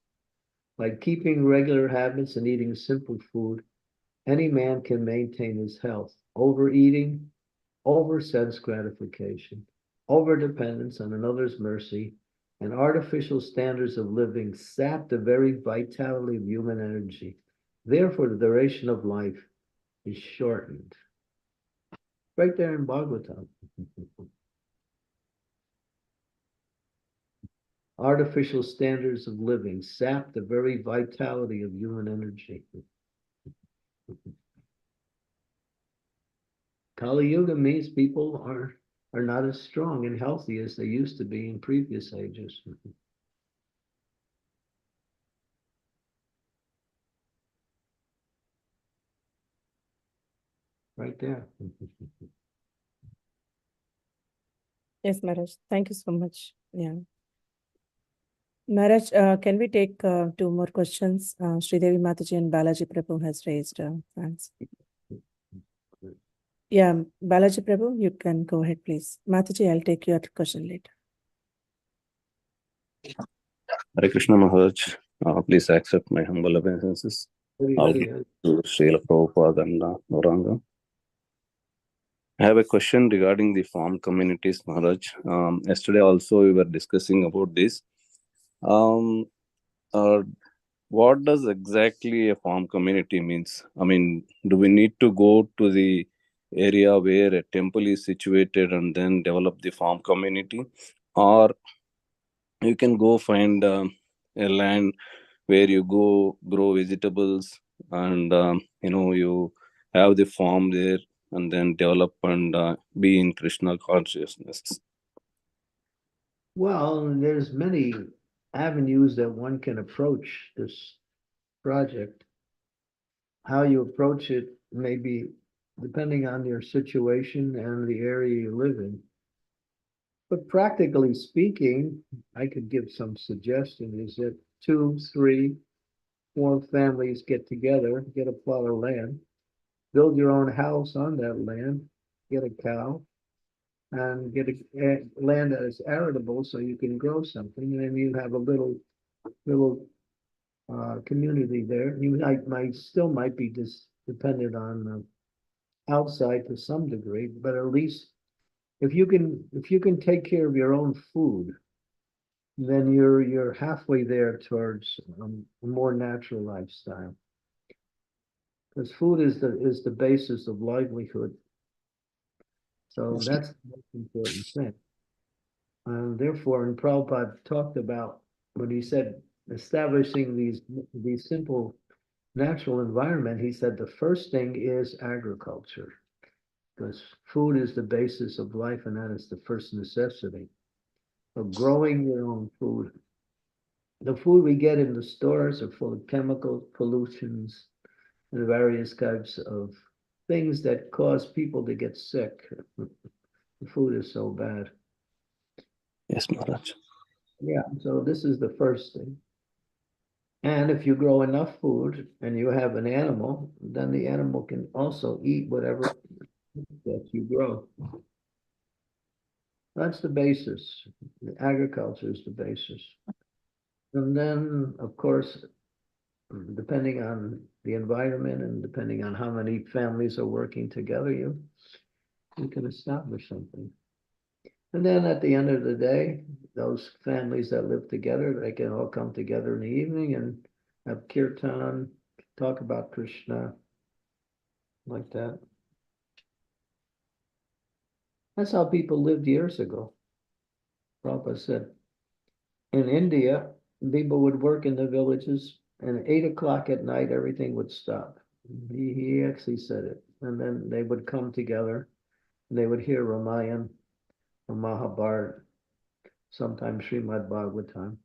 By keeping regular habits and eating simple food, any man can maintain his health. Overeating, over sense gratification, over dependence on another's mercy, and artificial standards of living sap the very vitality of human energy Therefore, the duration of life is shortened. Right there in Bhagavatam. Artificial standards of living sap the very vitality of human energy. Kali Yuga means people are not as strong and healthy as they used to be in previous ages. Right there. Yes, Maharaj. Thank you so much. Yeah. Maharaj, can we take 2 more questions? Sridevi Mataji and Balaji Prabhu has raised hands. Yeah, Balaji Prabhu, you can go ahead, please. Mataji, I'll take your question later. Hare Krishna Maharaj, please accept my humble obeisances. To Srila Prabhupada and Gauranga. I have a question regarding the farm communities, Maharaj. Yesterday also we were discussing about this. What does exactly a farm community means? I mean, do we need to go to the area where a temple is situated and then develop the farm community? Or you can go find a land where you go grow vegetables and you have the farm there and then develop and be in Krishna consciousness. Well, there's many avenues that one can approach this project. How you approach it may be depending on your situation and the area you live in. But practically speaking, I could give some suggestion is that 2, 3, 4 families get together, get a plot of land, build your own house on that land, get a cow, and get a land that is arable so you can grow something, and then you have a little community there. You might be dependent on outside to some degree, but at least if you can take care of your own food, then you're halfway there towards a more natural lifestyle. Because food is the basis of livelihood. So that's the most important thing. And therefore, and Prabhupada talked about when he said establishing these simple natural environment, he said the first thing is agriculture. Because food is the basis of life, and that is the first necessity. So growing your own food. The food we get in the stores are full of chemicals, pollutions, and various types of things that cause people to get sick. The food is so bad. Yes, Maharaj. Yeah, so this is the first thing. And if you grow enough food and you have an animal, then the animal can also eat whatever that you grow. That's the basis. The agriculture is the basis. And then, of course, depending on the environment and depending on how many families are working together, you can establish something. And then at the end of the day, those families that live together, they can all come together in the evening and have kirtan, talk about Krishna, like that. That's how people lived years ago. Prabhupada said, in India, people would work in the villages, and at 8 o'clock at night, everything would stop. He actually said it. And then they would come together, and they would hear Ramayana, or Mahabharata, sometimes Srimad Bhagavatam,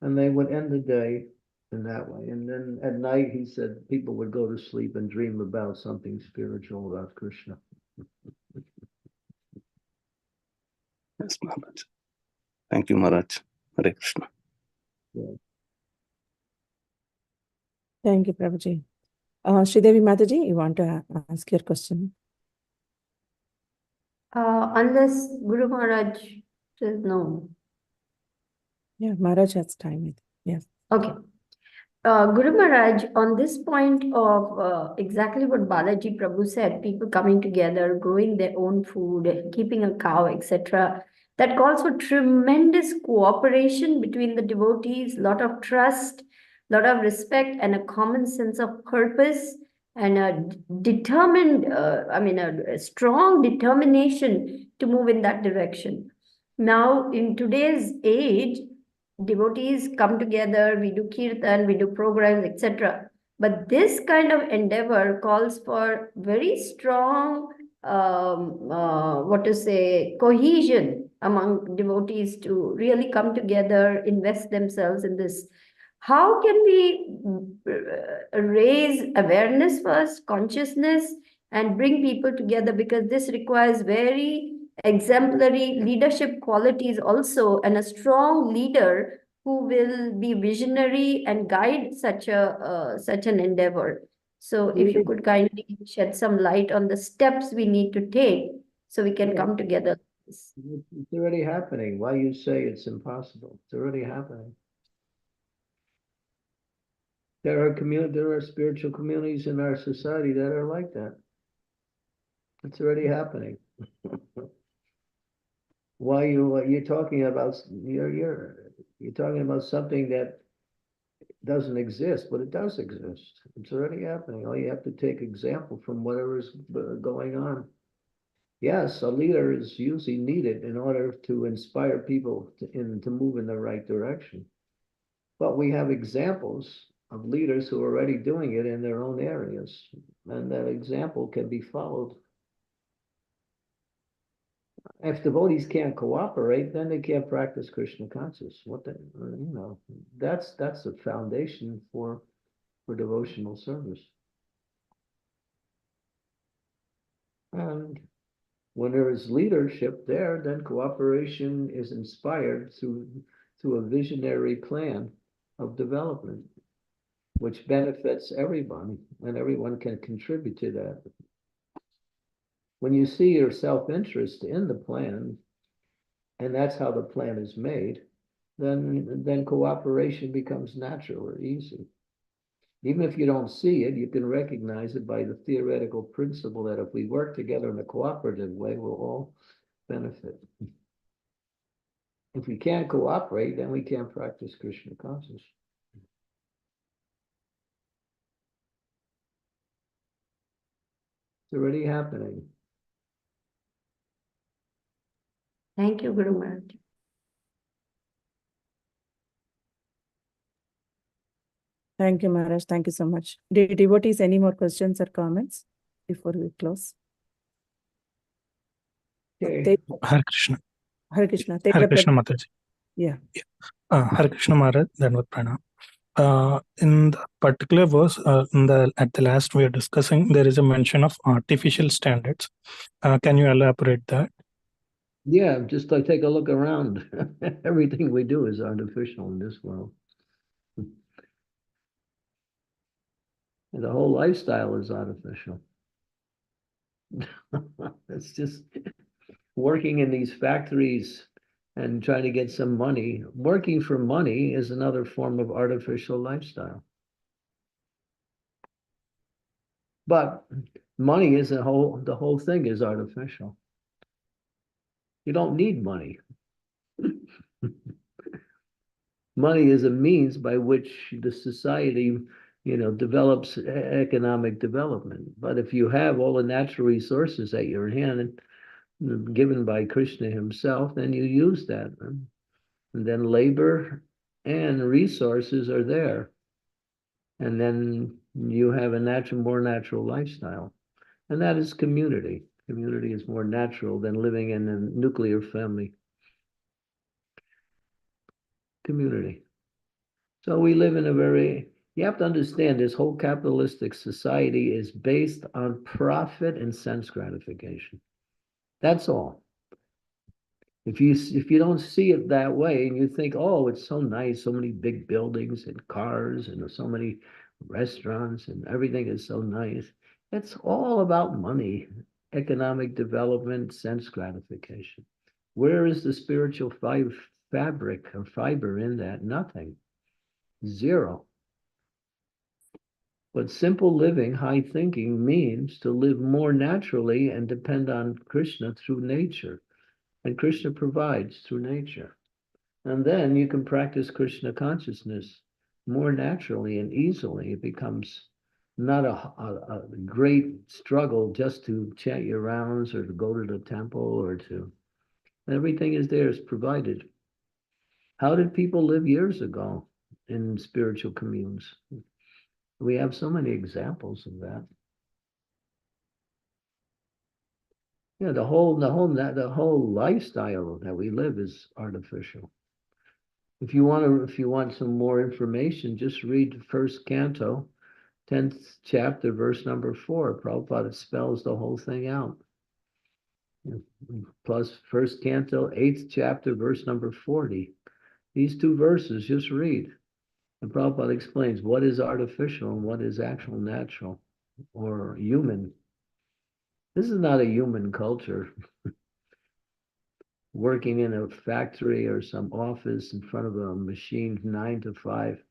and they would end the day in that way. And then at night, he said, people would go to sleep and dream about something spiritual, about Krishna. Yes, Maharaj. Thank you, Maharaj. Hare Krishna. Yeah. Thank you, Prabhuji. Sridevi Mataji, you want to ask your question? Unless Guru Maharaj says no. Yeah, Maharaj has time. Yes. Okay. Guru Maharaj, on this point of exactly what Balaji Prabhu said, people coming together, growing their own food, keeping a cow, etc., that calls for tremendous cooperation between the devotees, lot of trust, lot of respect and a common sense of purpose and a determined, a strong determination to move in that direction. Now, in today's age, devotees come together, we do kirtan, we do programs, etc. But this kind of endeavor calls for very strong, cohesion among devotees to really come together, invest themselves in this. How can we raise awareness first, consciousness, and bring people together? Because this requires very exemplary leadership qualities also, and a strong leader who will be visionary and guide such an endeavor. So if you could kindly shed some light on the steps we need to take so we can come together. It's already happening. Why you say it's impossible? It's already happening. There are spiritual communities in our society that are like that. It's already happening. Why you're talking about you're talking about something that doesn't exist, but it does exist. It's already happening. All you have to take example from whatever is going on. Yes, a leader is usually needed in order to inspire people to move in the right direction. But we have examples of leaders who are already doing it in their own areas, and that example can be followed. If devotees can't cooperate, then they can't practice Krishna consciousness. That's the foundation for devotional service. And when there is leadership there, then cooperation is inspired through a visionary plan of development, which benefits everyone, and everyone can contribute to that. When you see your self-interest in the plan, and that's how the plan is made, then cooperation becomes natural or easy. Even if you don't see it, you can recognize it by the theoretical principle that if we work together in a cooperative way, we'll all benefit. If we can't cooperate, then we can't practice Krishna consciousness. It's already happening. Thank you, Guru Maharaj. Thank you, Maharaj. Thank you so much. Devotees, any more questions or comments before we close? Okay. Hare Krishna. Hare Krishna. Hare Krishna Mataji. Yeah. Hare Krishna Maharaj, Dandavat Pranam. In the particular verse, at the last we are discussing, there is a mention of artificial standards. Can you elaborate that? Yeah, just like take a look around. Everything we do is artificial in this world. And the whole lifestyle is artificial. It's just working in these factories and trying to get some money. Working for money is another form of artificial lifestyle. But money is the whole thing is artificial. You don't need money. Money is a means by which the society, develops economic development. But if you have all the natural resources at your hand, given by Krishna himself, then you use that. And then labor and resources are there. And then you have a more natural lifestyle. And that is community. Community is more natural than living in a nuclear family. Community. So we live in you have to understand this whole capitalistic society is based on profit and sense gratification. That's all. If you don't see it that way and you think, oh, it's so nice, so many big buildings and cars and so many restaurants and everything is so nice, it's all about money, economic development, sense gratification. Where is the spiritual fabric or fiber in that? Nothing. Zero. But simple living, high thinking means to live more naturally and depend on Krishna through nature. And Krishna provides through nature. And then you can practice Krishna consciousness more naturally and easily. It becomes not a great struggle just to chant your rounds or to go to the temple or to, everything is there, is provided. How did people live years ago in spiritual communes? We have so many examples of that. Yeah, the whole lifestyle that we live is artificial. If you want some more information, just read the first canto, 10th chapter, verse number 4. Prabhupada spells the whole thing out. Plus first canto, 8th chapter, verse number 40. These two verses, just read. And Prabhupada explains what is artificial and what is actual natural or human. This is not a human culture. Working in a factory or some office in front of a machine 9 to 5.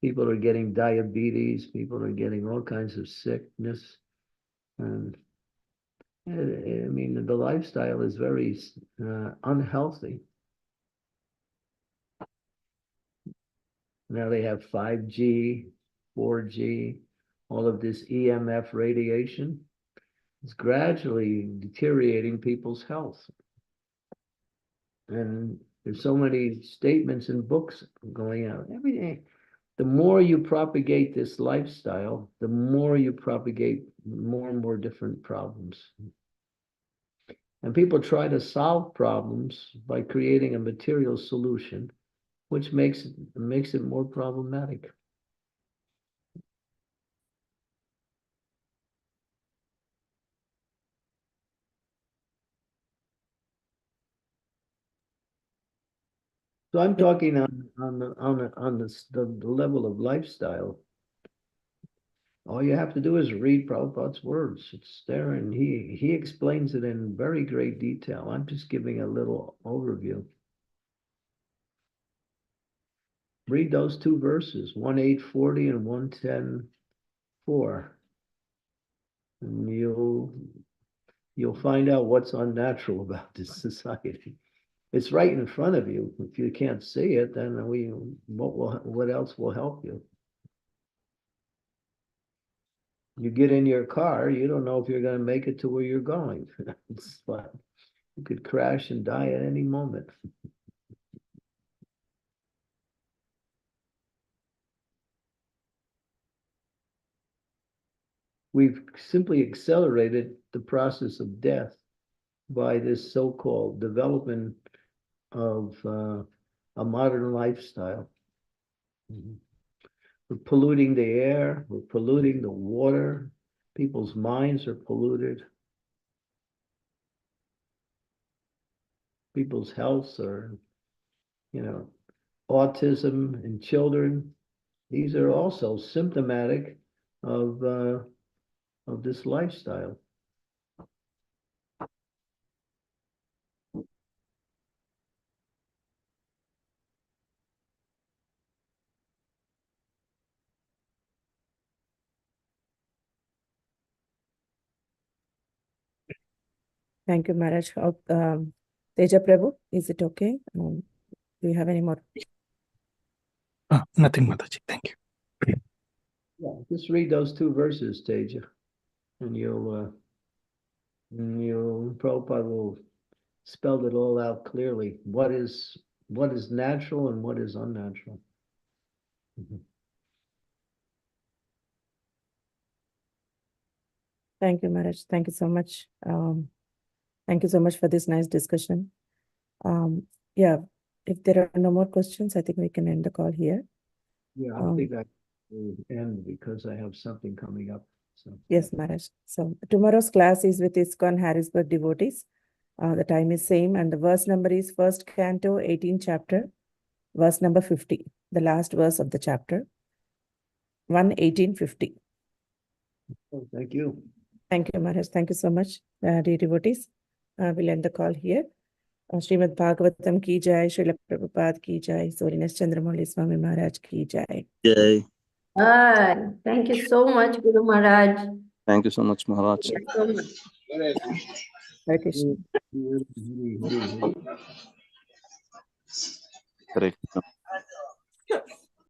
People are getting diabetes. People are getting all kinds of sickness. And I mean, the lifestyle is very unhealthy. Now they have 5G, 4G, all of this EMF radiation. It's gradually deteriorating people's health. And there's so many statements and books going out every day. The more you propagate this lifestyle, the more you propagate more and more different problems. And people try to solve problems by creating a material solution, which makes it more problematic. So I'm talking on the level of lifestyle. All you have to do is read Prabhupada's words. It's there, and he explains it in very great detail. I'm just giving a little overview. Read those two verses, 1:840 and 1:10:4, and you'll find out what's unnatural about this society. It's right in front of you. If you can't see it, then what else will help you? You get in your car, you don't know if you're going to make it to where you're going. You could crash and die at any moment. We've simply accelerated the process of death by this so-called development of a modern lifestyle. We're polluting the air, we're polluting the water, people's minds are polluted. People's healths are, autism in children. These are also symptomatic of this lifestyle. Thank you, Maharaj. Teja Prabhu, is it okay? Do you have any more? Nothing, Mataji. Thank you. Yeah, just read those two verses, Teja, and Prabhupada will spell it all out clearly. What is natural and what is unnatural. Thank you, Maharaj. Thank you so much. Thank you so much for this nice discussion. Yeah, if there are no more questions, I think we can end the call here. Yeah, I think that will end because I have something coming up. So yes, Maharaj. So tomorrow's class is with ISKCON Harrisburg devotees. The time is same and the verse number is first canto, 18th chapter, verse number 50, the last verse of the chapter, 1:18:50. oh, thank you. Thank you, Maharaj. Thank you so much, dear devotees. We'll end the call here. Srimad Bhagavatam ki jai, Srila Prabhupada ki jai, Holiness Chandramauli Swami Maharaj ki jai. Jai. Thank you so much, Guru Maharaj. Thank you so much, Maharaj. Thank you so much. Hare Krishna. Hari, Hari, Hari.